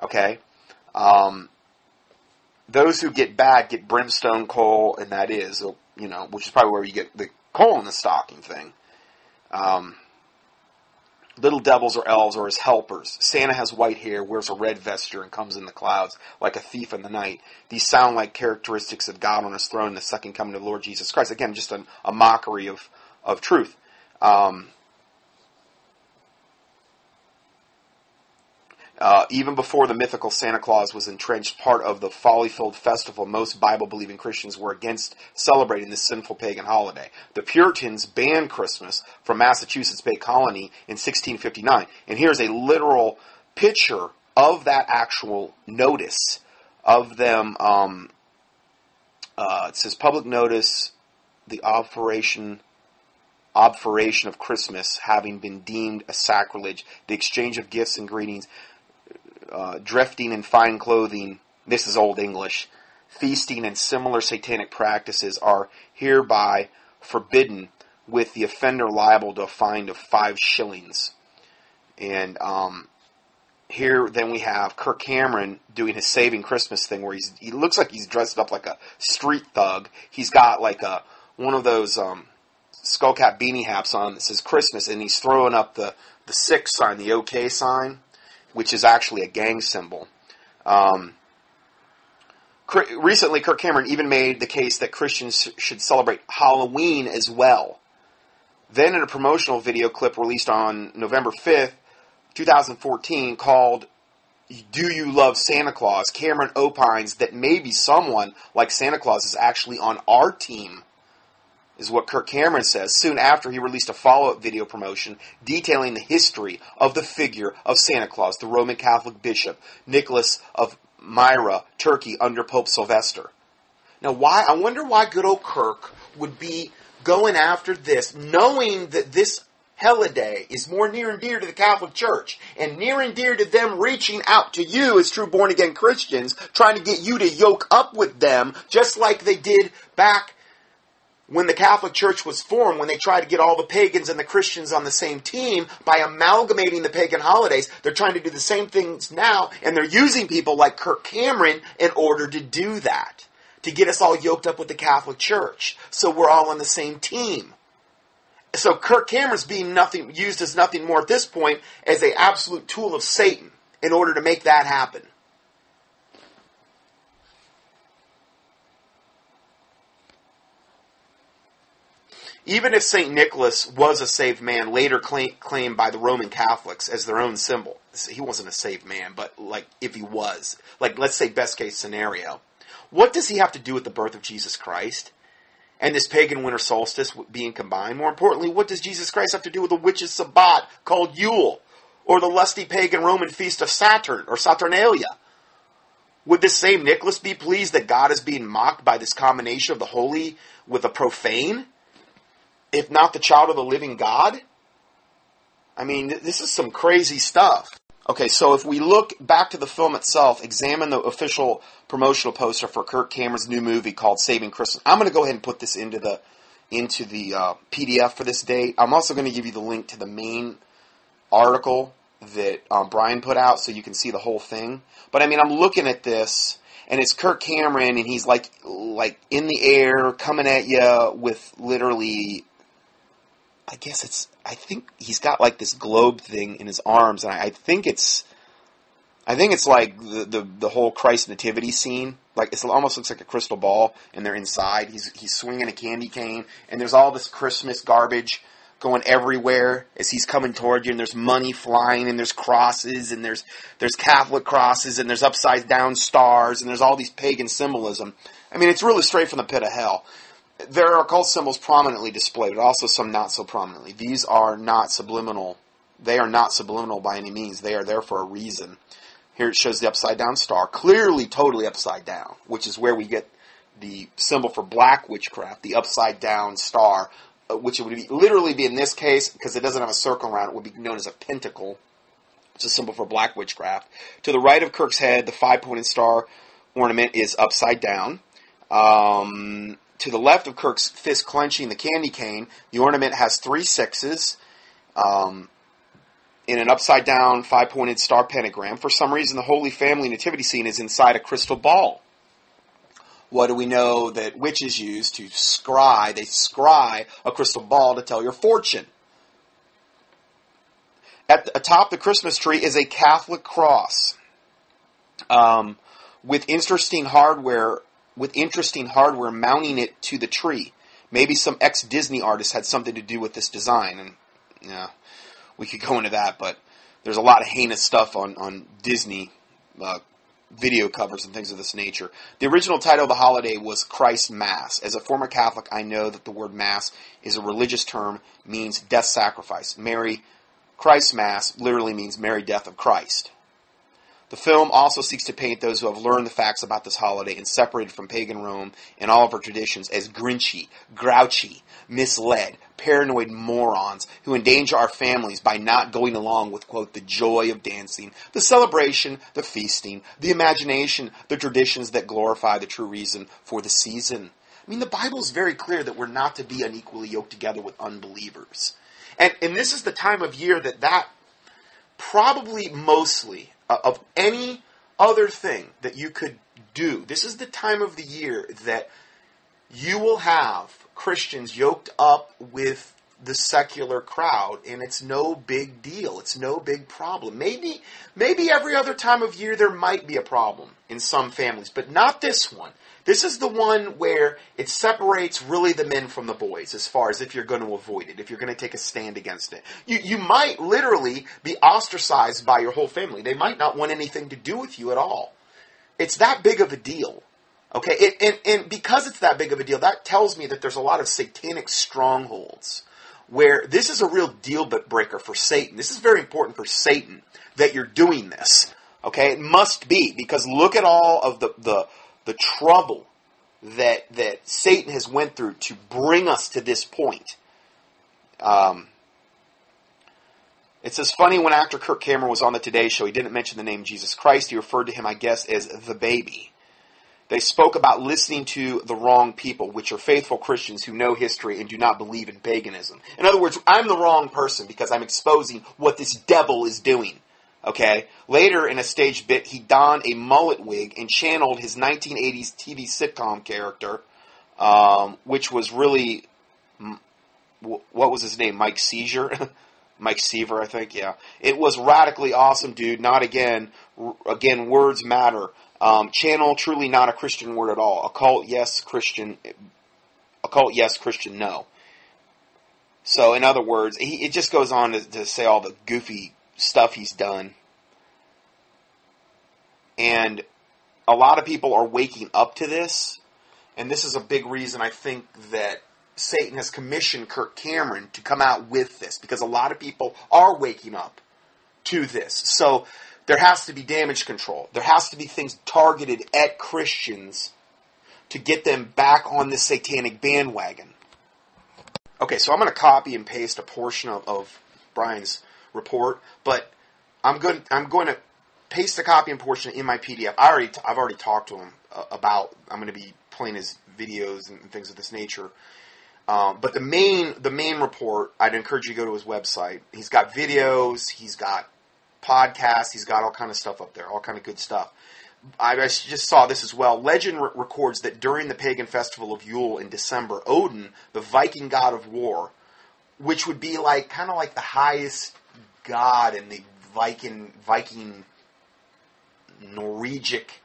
Okay? Those who get bad get brimstone coal, and that is, which is probably where you get the coal in the stocking thing. Little devils or elves are his helpers. Santa has white hair, wears a red vesture, and comes in the clouds like a thief in the night. These sound like characteristics of God on his throne, the second coming of the Lord Jesus Christ. Again, just a mockery of truth. Even before the mythical Santa Claus was entrenched part of the folly-filled festival, most Bible-believing Christians were against celebrating this sinful pagan holiday. The Puritans banned Christmas from Massachusetts Bay Colony in 1659. And here's a literal picture of that actual notice of them. It says, public notice, the obfuscation of Christmas having been deemed a sacrilege, the exchange of gifts and greetings, drifting in fine clothing, this is Old English, feasting and similar satanic practices are hereby forbidden, with the offender liable to a fine of 5 shillings. And here then we have Kirk Cameron doing his Saving Christmas thing, where he looks like he's dressed up like a street thug. He's got like one of those skullcap beanie hats on that says Christmas, and he's throwing up the 6 sign, the OK sign, which is actually a gang symbol. Recently, Kirk Cameron even made the case that Christians should celebrate Halloween as well. Then in a promotional video clip released on November 5th, 2014, called Do You Love Santa Claus?, Cameron opines that maybe someone like Santa Claus is actually on our team, is what Kirk Cameron says, soon after he released a follow-up video promotion detailing the history of the figure of Santa Claus, the Roman Catholic bishop, Nicholas of Myra, Turkey, under Pope Sylvester. Now, I wonder why good old Kirk would be going after this, knowing that this holiday is more near and dear to the Catholic Church, and near and dear to them reaching out to you as true born-again Christians, trying to get you to yoke up with them, just like they did back when the Catholic Church was formed, when they tried to get all the pagans and the Christians on the same team by amalgamating the pagan holidays. They're trying to do the same things now, and they're using people like Kirk Cameron in order to do that, to get us all yoked up with the Catholic Church, so we're all on the same team. So Kirk Cameron's being used as nothing more at this point as an absolute tool of Satan in order to make that happen. Even if St. Nicholas was a saved man, later claimed by the Roman Catholics as their own symbol, he wasn't a saved man, but like if he was, like let's say best case scenario, what does he have to do with the birth of Jesus Christ and this pagan winter solstice being combined? More importantly, what does Jesus Christ have to do with the witches' Sabbat called Yule, or the lusty pagan Roman feast of Saturn, or Saturnalia? Would this same Nicholas be pleased that God is being mocked by this combination of the holy with the profane, if not the child of the living God? I mean, this is some crazy stuff. Okay, so if we look back to the film itself, examine the official promotional poster for Kirk Cameron's new movie called Saving Christmas. I'm going to go ahead and put this into the PDF for this date. I'm also going to give you the link to the main article that Brian put out so you can see the whole thing. But I mean, I'm looking at this, and it's Kirk Cameron, and he's like in the air, coming at you with literally, I think he's got like this globe thing in his arms, and I think it's like the whole Christ nativity scene. Like it almost looks like a crystal ball, and they're inside. He's swinging a candy cane, and there's all this Christmas garbage going everywhere as he's coming toward you, and there's money flying, and there's crosses, and there's Catholic crosses, and there's upside down stars, and there's all these pagan symbolism. I mean, it's really straight from the pit of hell. There are occult symbols prominently displayed, but also some not so prominently. These are not subliminal. They are not subliminal by any means. They are there for a reason. Here it shows the upside down star, clearly totally upside down, which is where we get the symbol for black witchcraft, the upside down star, which it would literally be in this case, because it doesn't have a circle around it, would be known as a pentacle. It's a symbol for black witchcraft. To the right of Kirk's head, the 5-pointed star ornament is upside down. To the left of Kirk's fist clenching the candy cane, the ornament has 3 sixes in an upside-down 5-pointed star pentagram. For some reason, the Holy Family nativity scene is inside a crystal ball. What do we know that witches use to scry? They scry a crystal ball to tell your fortune. Atop the Christmas tree is a Catholic cross with interesting hardware mounting it to the tree. Maybe some ex-Disney artist had something to do with this design. And yeah, we could go into that, but there's a lot of heinous stuff on Disney video covers and things of this nature. The original title of the holiday was Christ Mass. As a former Catholic, I know that the word Mass is a religious term, means death sacrifice. Christ Mass literally means Mary Death of Christ. The film also seeks to paint those who have learned the facts about this holiday and separated from pagan Rome and all of her traditions as grinchy, grouchy, misled, paranoid morons who endanger our families by not going along with, quote, the joy of dancing, the celebration, the feasting, the imagination, the traditions that glorify the true reason for the season. I mean, the Bible is very clear that we're not to be unequally yoked together with unbelievers. And this is the time of year that probably mostly of any other thing that you could do, this is the time of the year that you will have Christians yoked up with the secular crowd, and it's no big deal. It's no big problem. Maybe every other time of year there might be a problem in some families, but not this one. This is the one where it separates really the men from the boys as far as if you're going to avoid it, if you're going to take a stand against it. You might literally be ostracized by your whole family. They might not want anything to do with you at all. It's that big of a deal. Okay, and because it's that big of a deal, that tells me that there's a lot of satanic strongholds where this is a real deal breaker for Satan. This is very important for Satan that you're doing this. Okay, it must be, because look at all of the trouble that Satan has went through to bring us to this point. It says, funny, when actor Kirk Cameron was on the Today Show, he didn't mention the name Jesus Christ. He referred to him, I guess, as the baby. They spoke about listening to the wrong people, which are faithful Christians who know history and do not believe in paganism. In other words, I'm the wrong person because I'm exposing what this devil is doing. Okay? Later in a staged bit, he donned a mullet wig and channeled his 1980s TV sitcom character, which was really what was his name? Mike Seizure? Mike Seaver, I think, yeah. It was radically awesome, dude. Not again. Again, words matter. Channel, truly not a Christian word at all. Occult, yes. Christian, occult, yes. Christian, no. So, in other words, it just goes on to say all the goofy stuff he's done. And a lot of people are waking up to this. And this is a big reason I think that Satan has commissioned Kirk Cameron to come out with this, because a lot of people are waking up to this. So there has to be damage control. There has to be things targeted at Christians to get them back on this satanic bandwagon. Okay, so I'm going to copy and paste a portion of Brian's report, but I'm going to paste the copy and portion in my PDF. I've already talked to him about. I'm going to be playing his videos and things of this nature. But the main report, I'd encourage you to go to his website. He's got videos, he's got podcasts, he's got all kind of stuff up there, all kind of good stuff. I just saw this as well. Legend records that during the pagan festival of Yule in December, Odin, the Viking god of war, which would be like kind of like the highest god in the Viking Norwegic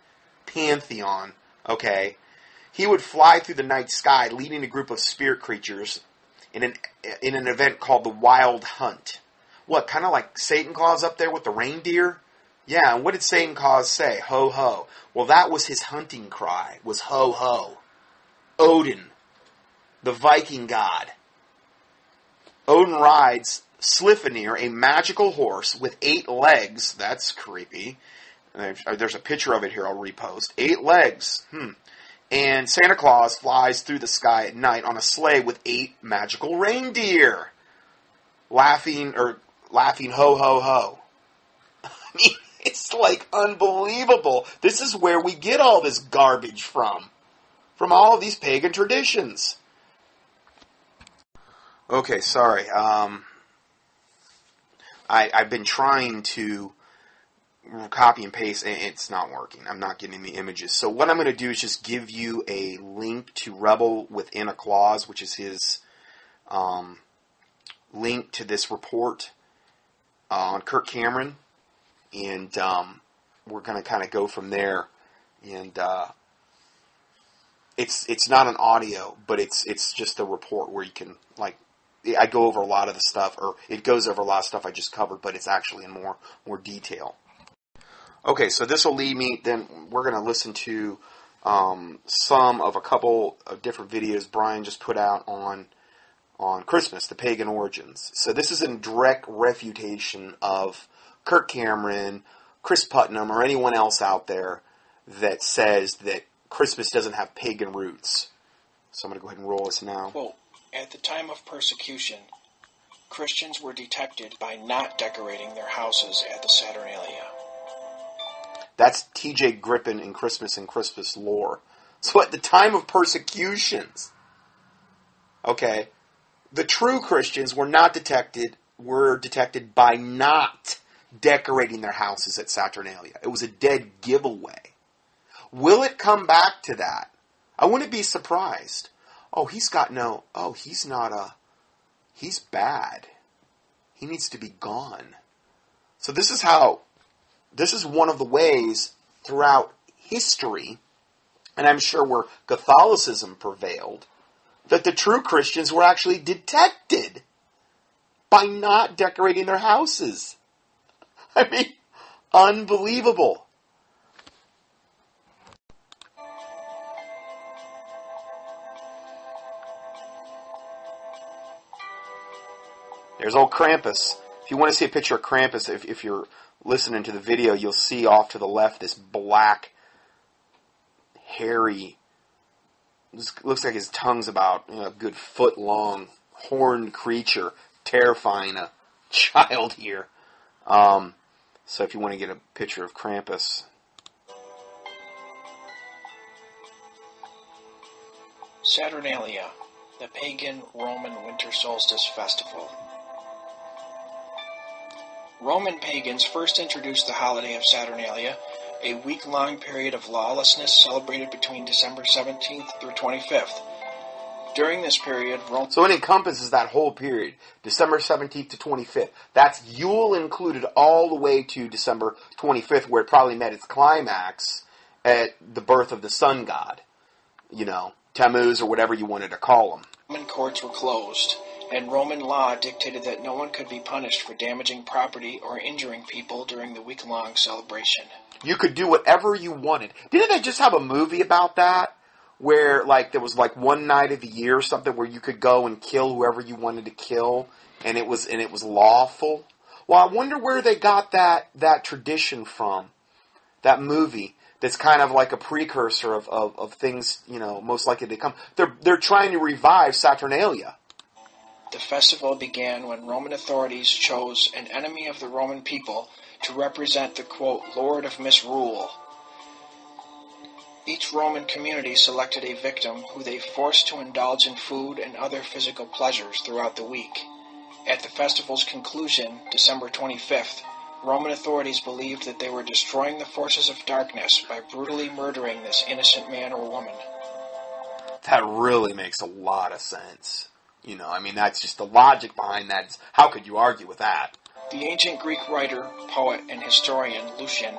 pantheon, okay, he would fly through the night sky, leading a group of spirit creatures in an event called the Wild Hunt. What, kind of like Satan Claus up there with the reindeer? Yeah, and what did Satan Claus say? Ho, ho. Well, that was his hunting cry, was ho, ho. Odin, the Viking god. Odin rides Slifnir, a magical horse with 8 legs. That's creepy. There's a picture of it here I'll repost. 8 legs. And Santa Claus flies through the sky at night on a sleigh with 8 magical reindeer. Laughing ho, ho, ho. I mean, it's like unbelievable. This is where we get all this garbage from all of these pagan traditions. Okay, sorry. I've been trying to copy and paste, and it's not working. I'm not getting the images. So what I'm going to do is just give you a link to Rebel Within a Clause, which is his link to this report on Kirk Cameron, and we're going to kind of go from there. And it's not an audio, but it's just a report where you can, like, I go over a lot of the stuff, or it goes over a lot of stuff I just covered, but it's actually in more detail. Okay, so this will lead me, then we're going to listen to some of a couple of different videos Brian just put out on Christmas, the pagan origins. So this is in direct refutation of Kirk Cameron, Chris Putnam, or anyone else out there that says that Christmas doesn't have pagan roots. So I'm going to go ahead and roll this now.
Quote, at the time of persecution, Christians were detected by not decorating their houses at the Saturnalia.
That's T.J. Griffin in Christmas and Christmas Lore. So at the time of persecutions, okay, the true Christians were detected by not decorating their houses at Saturnalia. It was a dead giveaway. Will it come back to that? I wouldn't be surprised. He's bad. He needs to be gone. So this is one of the ways throughout history, and I'm sure where Catholicism prevailed, that the true Christians were actually detected by not decorating their houses. I mean, unbelievable. There's old Krampus. If you want to see a picture of Krampus, if you're listening to the video, you'll see off to the left this black, hairy, looks like his tongue's about a good foot long, horned creature, terrifying a child here. So if you want to get a picture of Krampus.
Saturnalia, the pagan Roman winter solstice festival. Roman pagans first introduced the holiday of Saturnalia, a week-long period of lawlessness celebrated between December 17th through 25th. During this period,
So it encompasses that whole period, December 17th to 25th. That's Yule included all the way to December 25th, where it probably met its climax at the birth of the sun god. You know, Tammuz or whatever you wanted to call him.
Roman courts were closed, and Roman law dictated that no one could be punished for damaging property or injuring people during the week-long celebration.
You could do whatever you wanted. Didn't they just have a movie about that? Where, like, there was, like, one night of the year or something where you could go and kill whoever you wanted to kill, and it was lawful? Well, I wonder where they got that tradition from. That movie that's kind of like a precursor of things, you know, most likely to come. They're trying to revive Saturnalia.
The festival began when Roman authorities chose an enemy of the Roman people to represent the, quote, Lord of Misrule. Each Roman community selected a victim who they forced to indulge in food and other physical pleasures throughout the week. At the festival's conclusion, December 25th, Roman authorities believed that they were destroying the forces of darkness by brutally murdering this innocent man or woman.
That really makes a lot of sense. You know, I mean, that's just the logic behind that. How could you argue with that?
The ancient Greek writer, poet, and historian Lucian,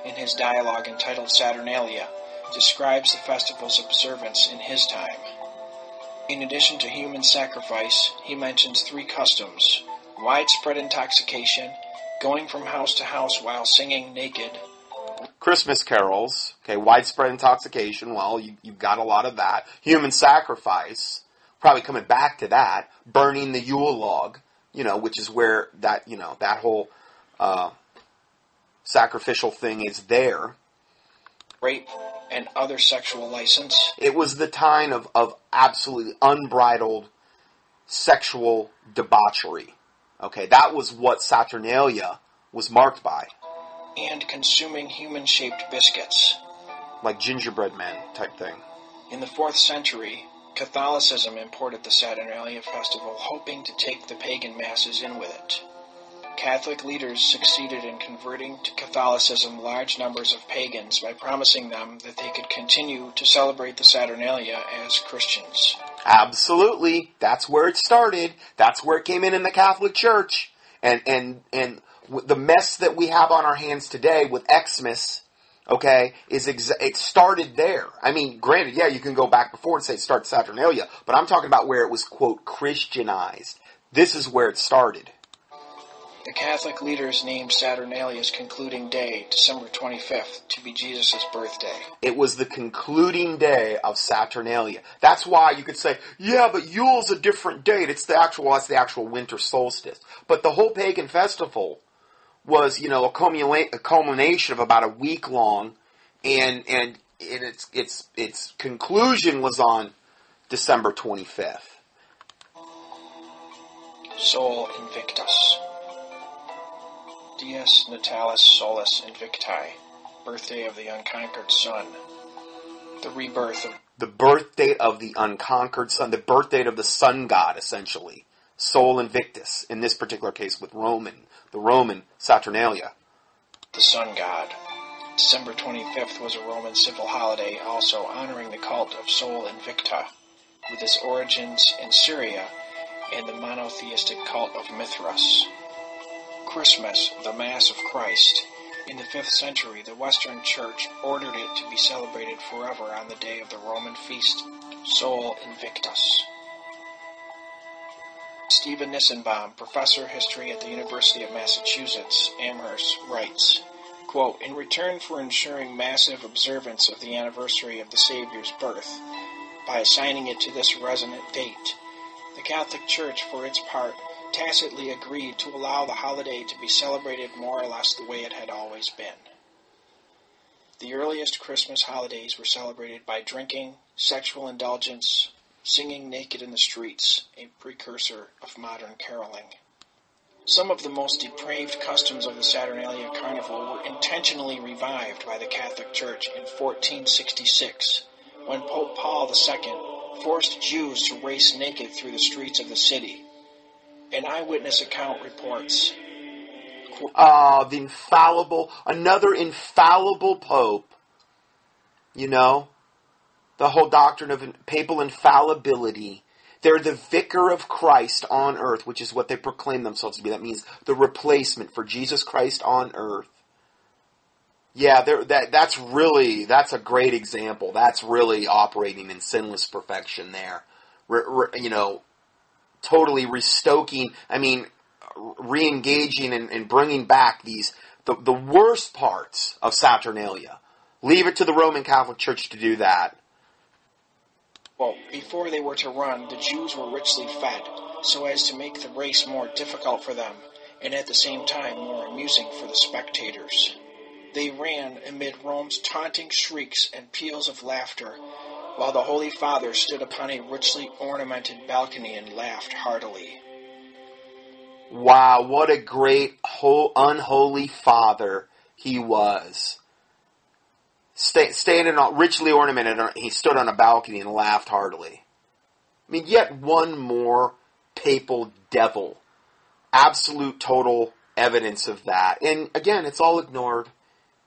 in his dialogue entitled Saturnalia, describes the festival's observance in his time. In addition to human sacrifice, he mentions 3 customs: widespread intoxication, going from house to house while singing naked.
Christmas carols, okay, widespread intoxication, well, you've got a lot of that. Human sacrifice, probably coming back to that. Burning the Yule log, you know, which is where that, you know, that whole sacrificial thing is there.
Rape and other sexual license.
It was the time of absolutely unbridled sexual debauchery. Okay, that was what Saturnalia was marked by.
And consuming human-shaped biscuits.
Like gingerbread men type thing.
In the 4th century, Catholicism imported the Saturnalia festival, hoping to take the pagan masses in with it. Catholic leaders succeeded in converting to Catholicism large numbers of pagans by promising them that they could continue to celebrate the Saturnalia as Christians.
Absolutely. That's where it started. That's where it came in the Catholic Church. And the mess that we have on our hands today with Xmas, okay, it started there. I mean, granted, yeah, you can go back before and say start Saturnalia, but I'm talking about where it was, quote, Christianized. This is where it started.
The Catholic leaders named Saturnalia's concluding day, December 25th, to be Jesus' birthday.
It was the concluding day of Saturnalia. That's why you could say, yeah, but Yule's a different date. That's the actual winter solstice. But the whole pagan festival was, you know, a culmination of about a week long, and its conclusion was on December 25th.
Sol Invictus. Dies Natalis Solis Invicti, birthday of the unconquered sun. The rebirth of...
The birth date of the unconquered sun, the birth date of the sun god, essentially. Sol Invictus, in this particular case with the Roman Saturnalia.
The sun god. December 25th was a Roman civil holiday also honoring the cult of Sol Invicta, with its origins in Syria and the monotheistic cult of Mithras. Christmas, the Mass of Christ. In the 5th century, the Western Church ordered it to be celebrated forever on the day of the Roman feast, Sol Invictus. Stephen Nissenbaum, professor of history at the University of Massachusetts, Amherst, writes, quote, in return for ensuring massive observance of the anniversary of the Savior's birth, by assigning it to this resonant date, the Catholic Church, for its part, tacitly agreed to allow the holiday to be celebrated more or less the way it had always been. The earliest Christmas holidays were celebrated by drinking, sexual indulgence, singing naked in the streets, a precursor of modern caroling. Some of the most depraved customs of the Saturnalia Carnival were intentionally revived by the Catholic Church in 1466, when Pope Paul II forced Jews to race naked through the streets of the city. An eyewitness account reports, another infallible pope, you know,
the whole doctrine of papal infallibility. They're the vicar of Christ on earth, which is what they proclaim themselves to be. That means the replacement for Jesus Christ on earth. Yeah, that's a great example. That's really operating in sinless perfection there. Totally restoking, re-engaging and bringing back the worst parts of Saturnalia. Leave it to the Roman Catholic Church to do that.
Well, before they were to run, the Jews were richly fed, so as to make the race more difficult for them, and at the same time more amusing for the spectators. They ran amid Rome's taunting shrieks and peals of laughter, while the Holy Father stood upon a richly ornamented balcony and laughed heartily.
Wow, what a great unholy father he was. Standing richly ornamented, he stood on a balcony and laughed heartily. Yet one more papal devil. Absolute, total evidence of that. And again, it's all ignored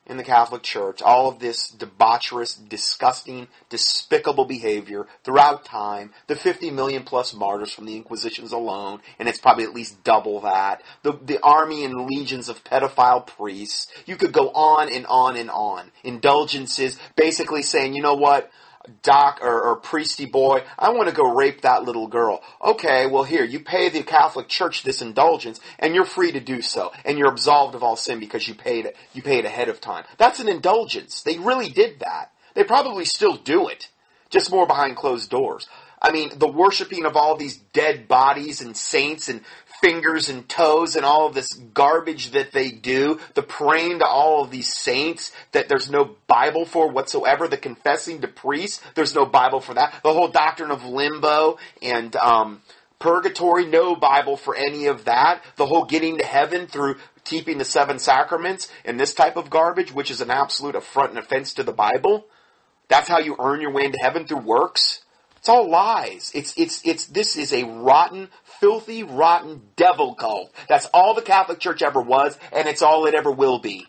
in the Catholic Church. All of this debaucherous, disgusting, despicable behavior throughout time. The 50 million plus martyrs from the Inquisitions alone, and it's probably at least double that. The army and legions of pedophile priests. You could go on and on and on. Indulgences, basically saying, you know what, doc or priesty boy, I want to go rape that little girl. Okay, well here, you pay the Catholic Church this indulgence, and you're free to do so, and you're absolved of all sin because you paid ahead of time. That's an indulgence. They really did that. They probably still do it, just more behind closed doors. The worshiping of all these dead bodies and saints and fingers and toes and all of this garbage that they do, the praying to all of these saints that there's no Bible for whatsoever, the confessing to priests, there's no Bible for that, the whole doctrine of limbo and purgatory, no Bible for any of that, the whole getting to heaven through keeping the 7 sacraments and this type of garbage, which is an absolute affront and offense to the Bible. That's how you earn your way into heaven, through works. It's all lies. This is a rotten, filthy, rotten devil cult. That's all the Catholic Church ever was, and it's all it ever will be.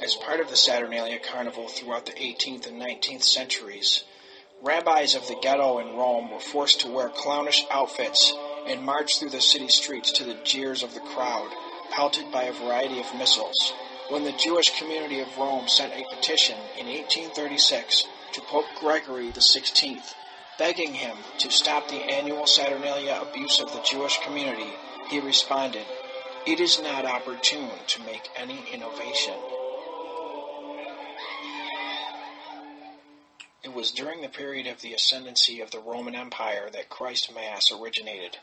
As part of the Saturnalia Carnival throughout the 18th and 19th centuries, rabbis of the ghetto in Rome were forced to wear clownish outfits and march through the city streets to the jeers of the crowd, pelted by a variety of missiles. When the Jewish community of Rome sent a petition in 1836 to Pope Gregory XVI, begging him to stop the annual Saturnalia abuse of the Jewish community, he responded, "It is not opportune to make any innovation." It was during the period of the ascendancy of the Roman Empire that Christ Mass originated.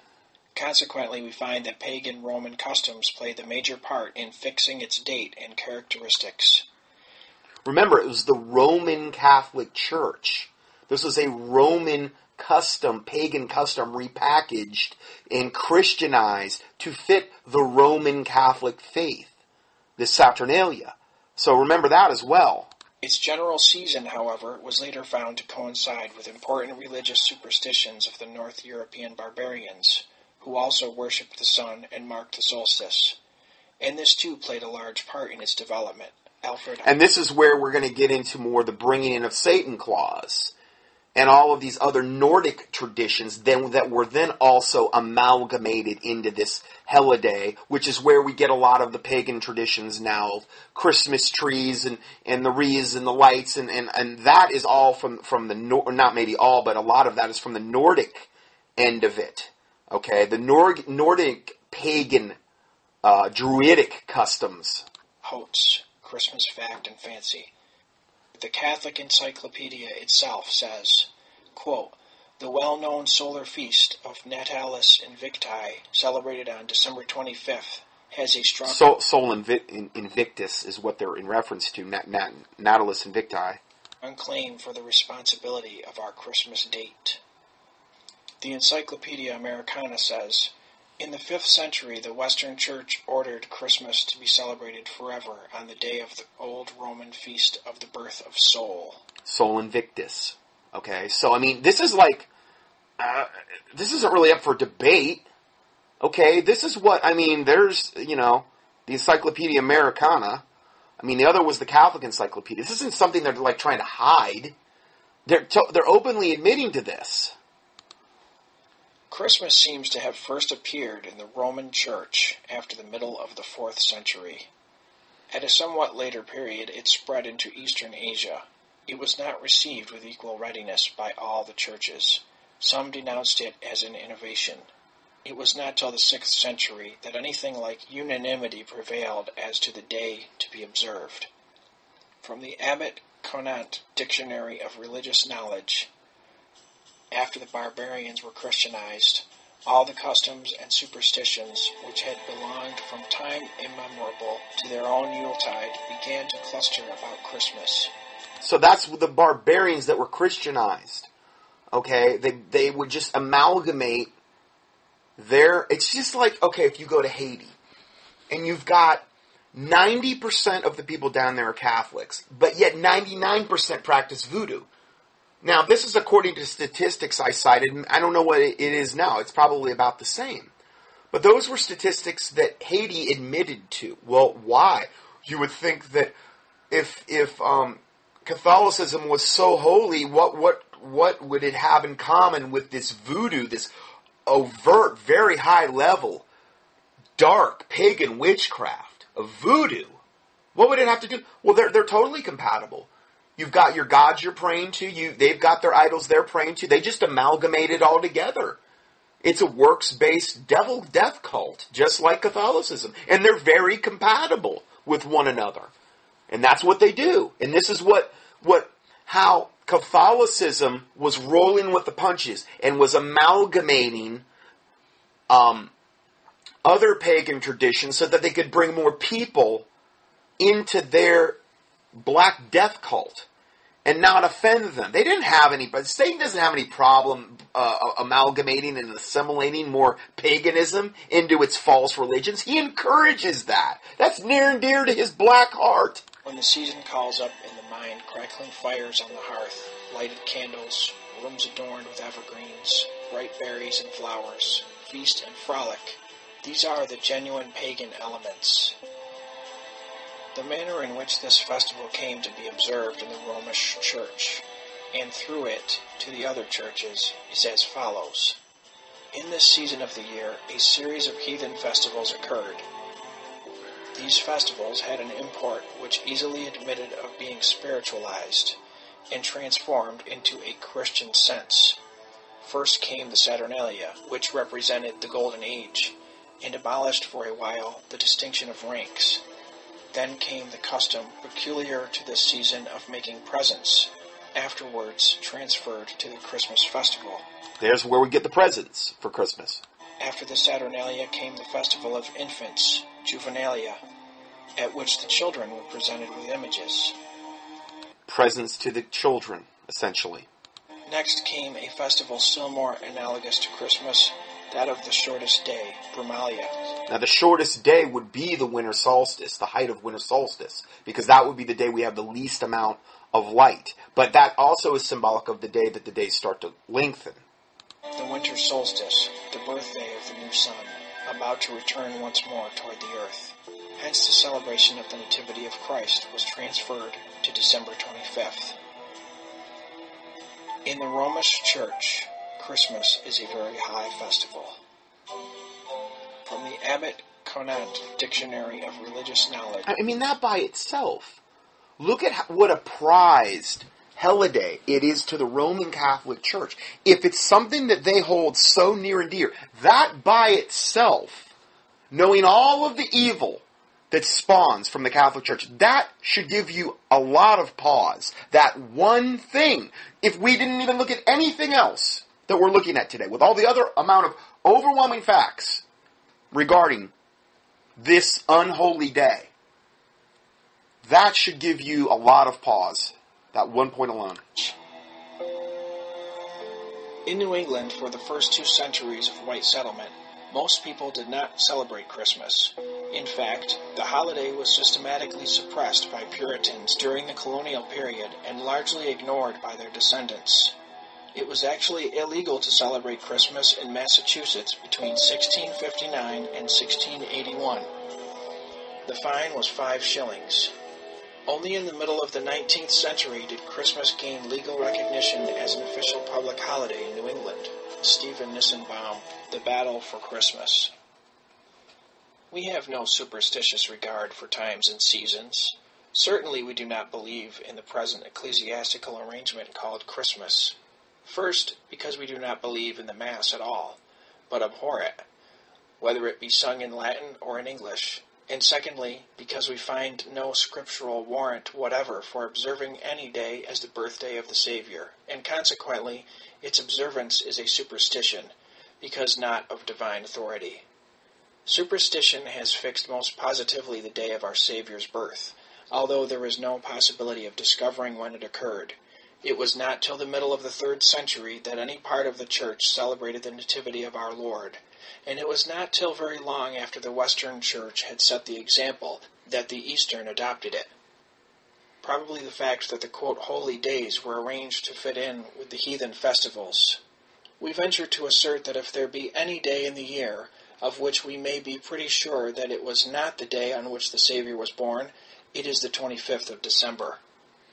Consequently, we find that pagan Roman customs played the major part in fixing its date and characteristics.
Remember, it was the Roman Catholic Church. This was a Roman custom, pagan custom, repackaged and Christianized to fit the Roman Catholic faith, this Saturnalia. So remember that as well.
Its general season, however, was later found to coincide with important religious superstitions of the North European barbarians, who also worshipped the sun and marked the solstice. And this too played a large part in its development.
And this is where we're going to get into more the bringing in of Satan CLAUS and all of these other Nordic traditions that were then also amalgamated into this holiday, which is where we get a lot of the pagan traditions now, Christmas trees and the wreaths and the lights, and that is all from the, not maybe all, but a lot of that is from the Nordic end of it. Okay, the Nordic pagan druidic customs.
Hoax. Christmas fact and fancy. The Catholic Encyclopedia itself says, quote, "The well-known solar feast of Natalis Invicti, celebrated on December 25th, has a strong...
Sol Invictus is what they're in reference to, Natalis Invicti.
...claim for the responsibility of our Christmas date." The Encyclopedia Americana says, "In the 5th century, the Western Church ordered Christmas to be celebrated forever on the day of the old Roman feast of the birth of Sol." Sol Invictus.
Okay, so this is like, this isn't really up for debate. Okay, this is what, there's, the Encyclopedia Americana. The other was the Catholic Encyclopedia. This isn't something they're like trying to hide. They're openly admitting to this.
Christmas seems to have first appeared in the Roman Church after the middle of the 4th century. At a somewhat later period, it spread into Eastern Asia. It was not received with equal readiness by all the churches. Some denounced it as an innovation. It was not till the 6th century that anything like unanimity prevailed as to the day to be observed. From the Abbot Conant Dictionary of Religious Knowledge, after the barbarians were Christianized, all the customs and superstitions which had belonged from time immemorable to their own Yuletide began to cluster about Christmas.
So that's the barbarians that were Christianized. Okay? They would just amalgamate it's just like, okay, if you go to Haiti, and you've got 90% of the people down there are Catholics, but yet 99% practice voodoo. Now, this is according to statistics I cited, and I don't know what it is now. It's probably about the same. But those were statistics that Haiti admitted to. Well, why? You would think that if Catholicism was so holy, what would it have in common with this voodoo, this overt, very high level, dark, pagan witchcraft of voodoo? What would it have to do? Well, they're totally compatible. You've got your gods you're praying to. They've got their idols they're praying to. They just amalgamate it all together. It's a works-based devil death cult, just like Catholicism. And they're very compatible with one another. And that's what they do. And this is how Catholicism was rolling with the punches and was amalgamating other pagan traditions so that they could bring more people into their Black Death cult and not offend them. They didn't have any, but Satan doesn't have any problem amalgamating and assimilating more paganism into its false religions. He encourages that. That's near and dear to his black heart.
When the season calls up in the mind, crackling fires on the hearth, lighted candles, rooms adorned with evergreens, bright berries and flowers, feast and frolic, these are the genuine pagan elements. The manner in which this festival came to be observed in the Romish Church, and through it to the other churches, is as follows. In this season of the year, a series of heathen festivals occurred. These festivals had an import which easily admitted of being spiritualized and transformed into a Christian sense. First came the Saturnalia, which represented the Golden Age, and abolished for a while the distinction of ranks. Then came the custom peculiar to this season of making presents, afterwards transferred to the Christmas festival.
There's where we get the presents for Christmas.
After the Saturnalia came the festival of infants, Juvenalia, at which the children were presented with images.
Presents to the children, essentially.
Next came a festival still more analogous to Christmas, that of the shortest day, Brumalia.
Now, the shortest day would be the winter solstice, the height of winter solstice, because that would be the day we have the least amount of light. But that also is symbolic of the day that the days start to lengthen.
The winter solstice, the birthday of the new sun, about to return once more toward the earth. Hence the celebration of the Nativity of Christ was transferred to December 25th. In the Romish Church, Christmas is a very high festival. From the Abbot Conant Dictionary of Religious Knowledge.
I mean, that by itself. Look at what a prized holiday it is to the Roman Catholic Church. If it's something that they hold so near and dear, that by itself, knowing all of the evil that spawns from the Catholic Church, that should give you a lot of pause. That one thing, if we didn't even look at anything else that we're looking at today, with all the other amount of overwhelming facts regarding this unholy day, that should give you a lot of pause. That one point alone.
In New England, for the first 2 centuries of white settlement, most people did not celebrate Christmas. In fact, the holiday was systematically suppressed by Puritans during the colonial period and largely ignored by their descendants. It was actually illegal to celebrate Christmas in Massachusetts between 1659 and 1681. The fine was 5 shillings. Only in the middle of the 19th century did Christmas gain legal recognition as an official public holiday in New England. Stephen Nissenbaum, The Battle for Christmas. We have no superstitious regard for times and seasons. Certainly we do not believe in the present ecclesiastical arrangement called Christmas. First, because we do not believe in the Mass at all, but abhor it, whether it be sung in Latin or in English. And secondly, because we find no scriptural warrant whatever for observing any day as the birthday of the Savior, and consequently, its observance is a superstition, because not of divine authority. Superstition has fixed most positively the day of our Savior's birth, although there is no possibility of discovering when it occurred. It was not till the middle of the 3rd century that any part of the Church celebrated the Nativity of our Lord, and it was not till very long after the Western Church had set the example that the Eastern adopted it. Probably the fact that the, quote, holy days were arranged to fit in with the heathen festivals. We venture to assert that if there be any day in the year of which we may be pretty sure that it was not the day on which the Savior was born, it is the 25th of December.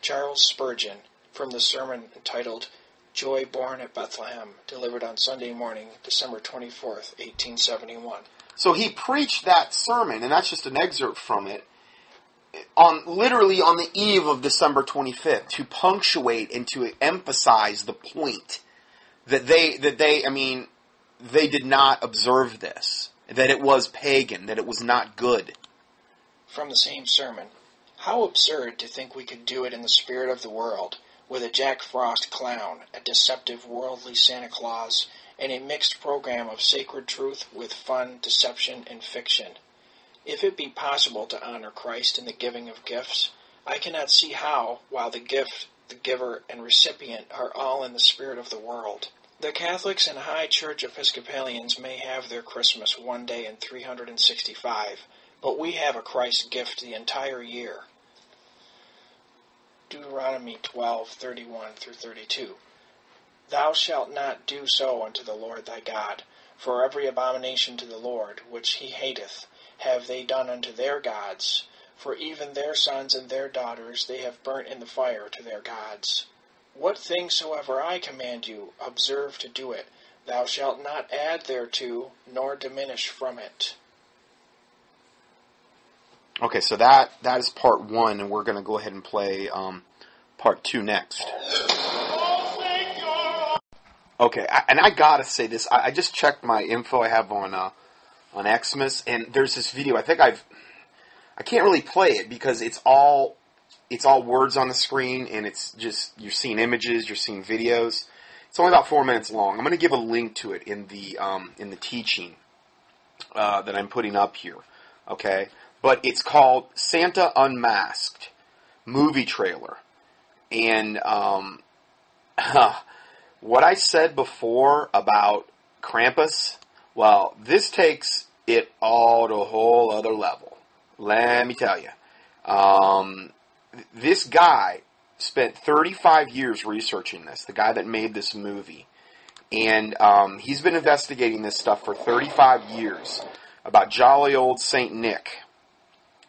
Charles Spurgeon, from the sermon entitled Joy Born at Bethlehem, delivered on Sunday morning, December 24th, 1871.
So he preached that sermon, and that's just an excerpt from it, literally on the eve of December 25th, to punctuate and to emphasize the point that they did not observe this, that it was pagan, that it was not good.
From the same sermon, how absurd to think we could do it in the spirit of the world, with a Jack Frost clown, a deceptive worldly Santa Claus, and a mixed program of sacred truth with fun, deception, and fiction. If it be possible to honor Christ in the giving of gifts, I cannot see how, while the gift, the giver, and recipient are all in the spirit of the world. The Catholics and High Church Episcopalians may have their Christmas one day in 365, but we have a Christ gift the entire year. Deuteronomy 12:31-32. Thou shalt not do so unto the Lord thy God, for every abomination to the Lord, which he hateth, have they done unto their gods, for even their sons and their daughters they have burnt in the fire to their gods. What thing soever I command you, observe to do it. Thou shalt not add thereto, nor diminish from it.
Okay, so that is part 1, and we're going to go ahead and play part 2 next. Okay, and I gotta say this. I just checked my info I have on Xmas, and there's this video. I can't really play it because it's all words on the screen, and it's just, you're seeing images, you're seeing videos. It's only about 4 minutes long. I'm going to give a link to it in the teaching that I'm putting up here. Okay, but it's called Santa Unmasked movie trailer, and what I said before about Krampus, well, this takes it all to a whole other level. Let me tell you. This guy spent 35 years researching this, the guy that made this movie. And he's been investigating this stuff for 35 years about jolly old Saint Nick.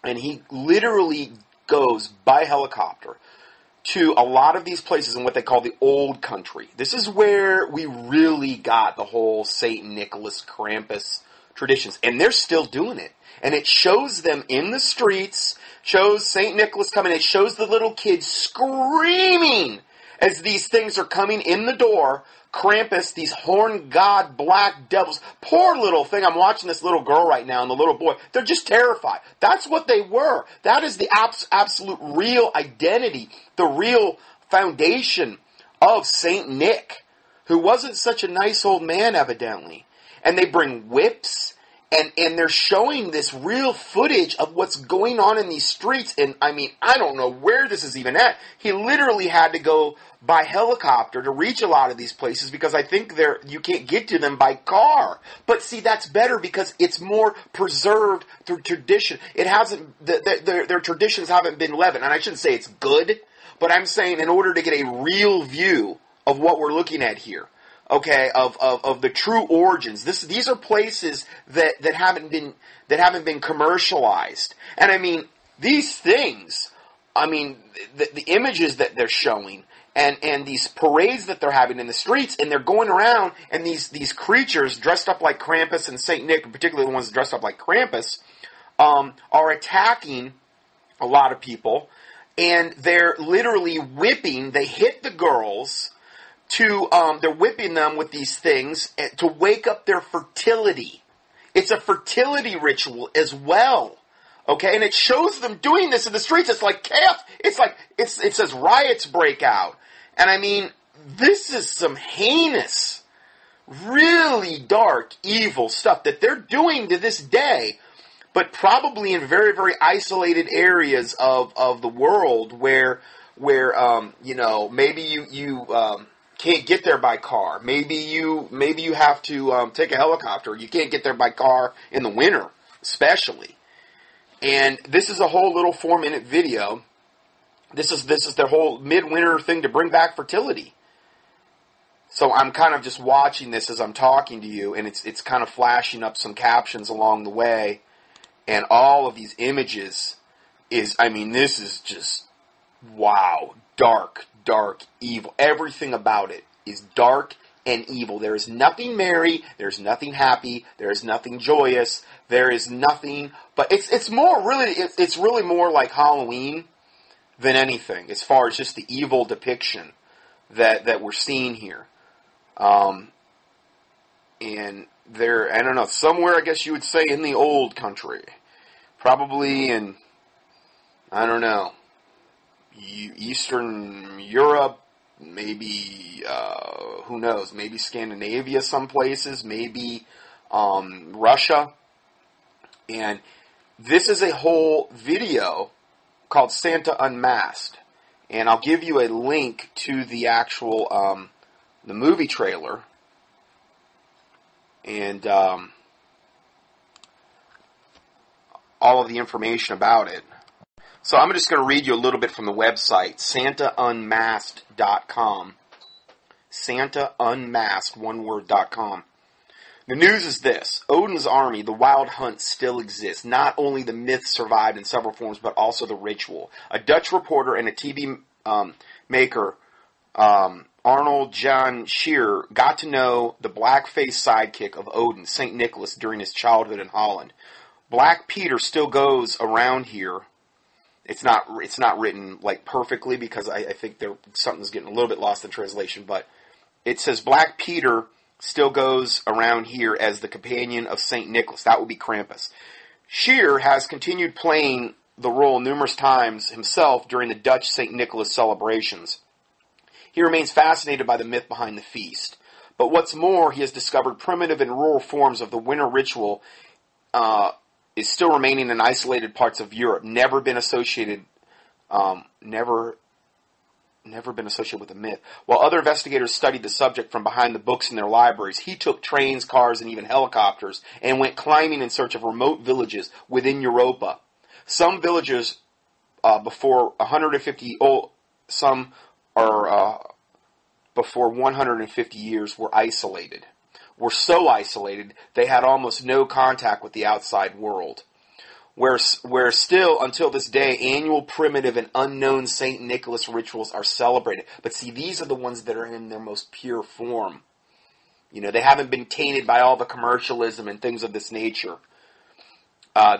And he literally goes by helicopter to a lot of these places in what they call the old country. This is where we really got the whole Saint Nicholas Krampus traditions. And they're still doing it. And it shows them in the streets, shows Saint Nicholas coming. It shows the little kids screaming as these things are coming in the door. Krampus, these horned god black devils. Poor little thing. I'm watching this little girl right now and the little boy. They're just terrified. That's what they were. That is the absolute real identity, the real foundation of Saint Nick, who wasn't such a nice old man, evidently. And they bring whips, and they're showing this real footage of what's going on in these streets. And, I mean, I don't know where this is even at. He literally had to go by helicopter to reach a lot of these places because I think you can't get to them by car. But, see, that's better because it's more preserved through tradition. It hasn't, their traditions haven't been leavened. And I shouldn't say it's good, but I'm saying in order to get a real view of what we're looking at here, okay, of the true origins. These are places that haven't been commercialized. And I mean, these things I mean, the images that they're showing, and these parades that they're having in the streets, and they're going around, and these creatures dressed up like Krampus and Saint Nick, particularly the ones dressed up like Krampus, are attacking a lot of people, and they're literally whipping. They hit the girls they're whipping them with these things to wake up their fertility. It's a fertility ritual as well. Okay, and it shows them doing this in the streets. It's like chaos. It says riots break out. And I mean, this is some heinous, really dark, evil stuff that they're doing to this day, but probably in very, very isolated areas of the world where maybe you can't get there by car. Maybe you have to take a helicopter. You can't get there by car in the winter, especially. And this is a whole little 4-minute video. This is their whole midwinter thing to bring back fertility. So I'm kind of just watching this as I'm talking to you, and it's kind of flashing up some captions along the way, and all of these images this is just, wow, dark, evil. Everything about it is dark and evil. There is nothing merry, there's nothing happy, there is nothing joyous, there is nothing, but it's really more like Halloween than anything, as far as just the evil depiction that we're seeing here. And they're, I don't know, somewhere, I guess you would say, in the old country. Probably in, I don't know, Eastern Europe, maybe, who knows, maybe Scandinavia some places, maybe Russia. And this is a whole video called Santa Unmasked. And I'll give you a link to the actual, the movie trailer. And all of the information about it. So I'm just going to read you a little bit from the website, santaunmasked.com. Santaunmasked, one word.com. The news is this: Odin's army, the wild hunt, still exists. Not only the myth survived in several forms, but also the ritual. A Dutch reporter and a TV maker, Arnold Jan Scheer, got to know the black-faced sidekick of Odin, St. Nicholas, during his childhood in Holland. Black Peter still goes around here. It's not written like perfectly, because I think something's getting a little bit lost in translation, but it says Black Peter still goes around here as the companion of St. Nicholas. That would be Krampus. Scheer has continued playing the role numerous times himself during the Dutch St. Nicholas celebrations. He remains fascinated by the myth behind the feast. But what's more, he has discovered primitive and rural forms of the winter ritual is still remaining in isolated parts of Europe, never been associated with the myth. While other investigators studied the subject from behind the books in their libraries, he took trains, cars, and even helicopters and went climbing in search of remote villages within Europa. Some villages before 150 years were isolated. Were so isolated they had almost no contact with the outside world. Where still, until this day, annual primitive and unknown St. Nicholas rituals are celebrated. But see, these are the ones that are in their most pure form. They haven't been tainted by all the commercialism and things of this nature.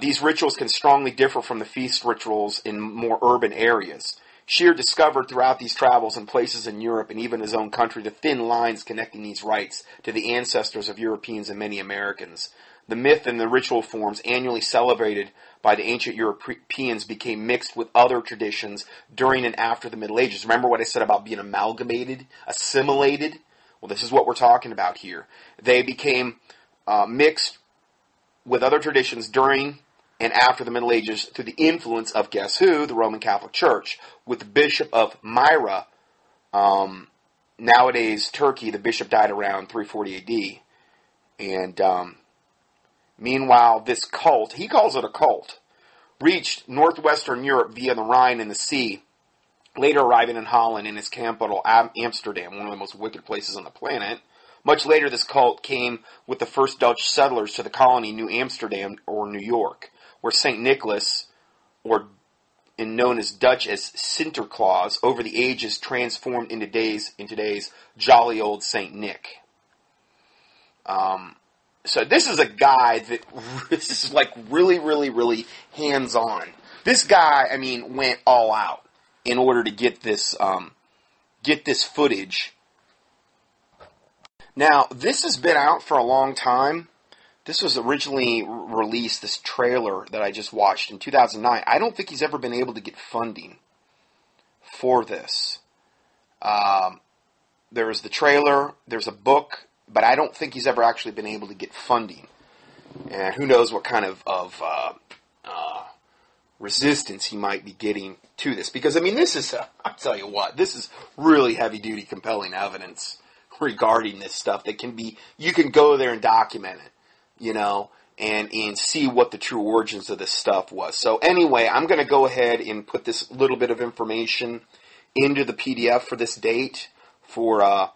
These rituals can strongly differ from the feast rituals in more urban areas. Scheer discovered throughout these travels in places in Europe and even his own country the thin lines connecting these rites to the ancestors of Europeans and many Americans. The myth and the ritual forms annually celebrated by the ancient Europeans became mixed with other traditions during and after the Middle Ages. Remember what I said about being amalgamated, assimilated? Well, this is what we're talking about here. They became mixed with other traditions during and after the Middle Ages through the influence of, guess who? The Roman Catholic Church. With the Bishop of Myra, nowadays Turkey, the bishop died around 340 AD. And meanwhile, this cult, he calls it a cult, reached northwestern Europe via the Rhine and the sea, later arriving in Holland in its capital, Amsterdam, one of the most wicked places on the planet. Much later, this cult came with the first Dutch settlers to the colony New Amsterdam or New York, where St. Nicholas, or and known as Dutch as Sinterklaas, over the ages transformed into today's jolly old Saint Nick. So this is a guy that this is like really, really, really hands-on. This guy, I mean, went all out in order to get this footage. Now, this has been out for a long time. This was originally released, this trailer that I just watched in 2009. I don't think he's ever been able to get funding for this. There was the trailer, there's a book, but I don't think he's ever actually been able to get funding. And who knows what kind of resistance he might be getting to this. Because, I mean, this is, I'll tell you what, this is really heavy-duty, compelling evidence regarding this stuff that can be, you can go there and document it. You know, and see what the true origins of this stuff was. So anyway, I'm going to go ahead and put this little bit of information into the PDF for this date for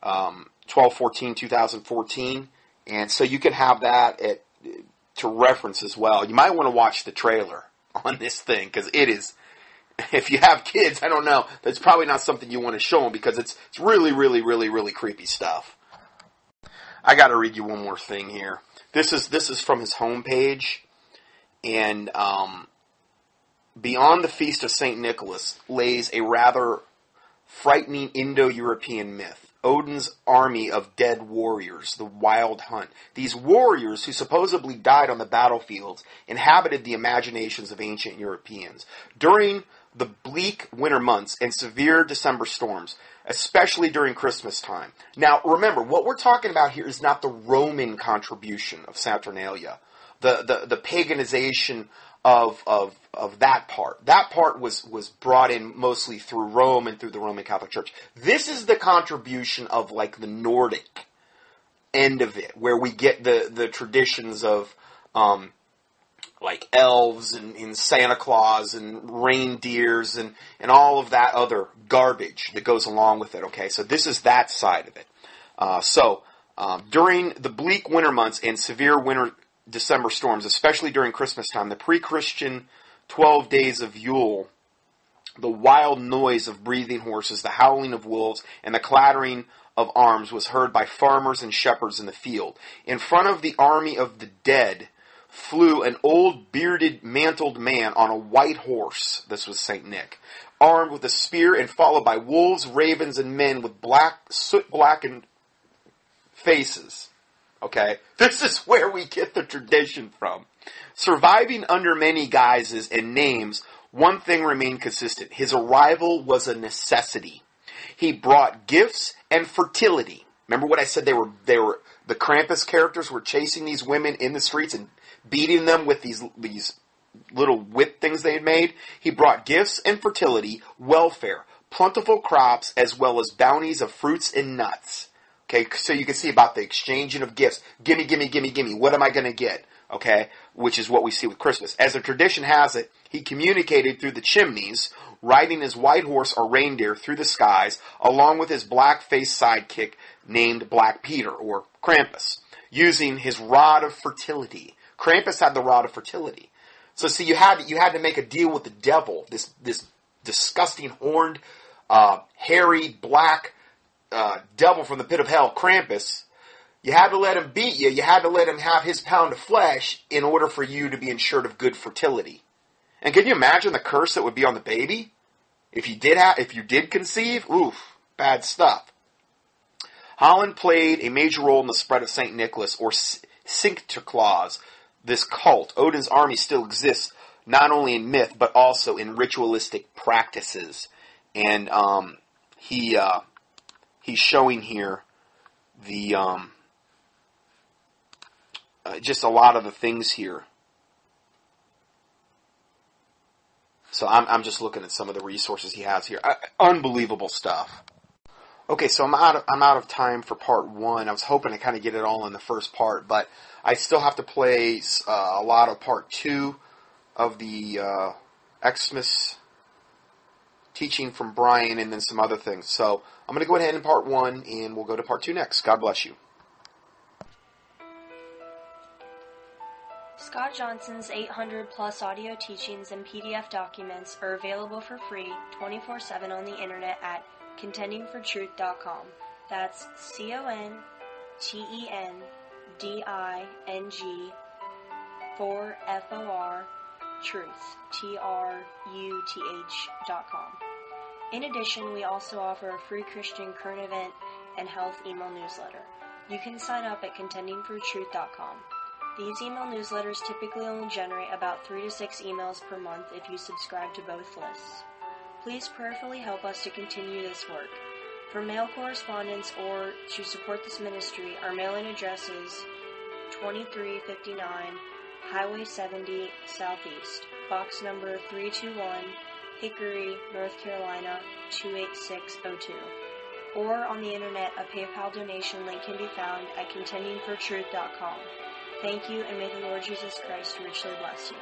12/14/2014, and so you can have that to reference as well. You might want to watch the trailer on this thing, because it is, if you have kids, I don't know, that's probably not something you want to show them, because it's really, really, really, really creepy stuff. I got to read you one more thing here. This is from his homepage, and beyond the feast of Saint Nicholas lays a rather frightening Indo-European myth. Odin's army of dead warriors, the Wild Hunt. These warriors, who supposedly died on the battlefields, inhabited the imaginations of ancient Europeans. During the bleak winter months and severe December storms, especially during Christmas time. Now, remember, what we're talking about here is not the Roman contribution of Saturnalia, the paganization of that part. That part was brought in mostly through Rome and through the Roman Catholic Church. This is the contribution of, like, the Nordic end of it, where we get the traditions of like elves and Santa Claus and reindeers and all of that other garbage that goes along with it, okay? So this is that side of it. During the bleak winter months and severe winter December storms, especially during Christmas time, the pre-Christian 12 days of Yule, the wild noise of breathing horses, the howling of wolves, and the clattering of arms was heard by farmers and shepherds in the field. In front of the army of the dead flew an old, bearded, mantled man on a white horse. This was Saint Nick, armed with a spear and followed by wolves, ravens, and men with soot-blackened faces. Okay? This is where we get the tradition from. Surviving under many guises and names, one thing remained consistent. His arrival was a necessity. He brought gifts and fertility. Remember what I said? They were the Krampus characters were chasing these women in the streets and beating them with these little whip things they had made. He brought gifts and fertility, welfare, plentiful crops, as well as bounties of fruits and nuts. Okay, so you can see about the exchanging of gifts. Gimme, gimme, gimme, gimme. What am I going to get? Okay, which is what we see with Christmas. As the tradition has it, he communicated through the chimneys, riding his white horse or reindeer through the skies, along with his black-faced sidekick named Black Peter, or Krampus, using his rod of fertility. Krampus had the rod of fertility. So see, you had to make a deal with the devil, this disgusting, horned, hairy, black devil from the pit of hell, Krampus. You had to let him beat you. You had to let him have his pound of flesh in order for you to be ensured of good fertility. And can you imagine the curse that would be on the baby if you did conceive? Oof, bad stuff. Holland played a major role in the spread of St. Nicholas, or Sinterklaas, this cult. Odin's army still exists, not only in myth, but also in ritualistic practices. And he's showing here the just a lot of the things here. So I'm just looking at some of the resources he has here. Unbelievable stuff. Okay, so I'm out of time for part one. I was hoping to kind of get it all in the first part, but I still have to play a lot of part two of the Xmas teaching from Brian, and then some other things. So I'm going to go ahead in part one, and we'll go to part two next. God bless you.
Scott Johnson's 800-plus audio teachings and PDF documents are available for free 24/7 on the internet at contendingfortruth.com. That's CONTENDING for FOR truth TRUTH.com. In addition, we also offer a free Christian current event and health email newsletter. You can sign up at contendingfortruth.com. These email newsletters typically only generate about 3 to 6 emails per month if you subscribe to both lists. Please prayerfully help us to continue this work. For mail correspondence or to support this ministry, our mailing address is 2359 Highway 70 Southeast, box number 321, Hickory, North Carolina 28602. Or on the internet, a PayPal donation link can be found at contendingfortruth.com. Thank you, and may the Lord Jesus Christ richly bless you.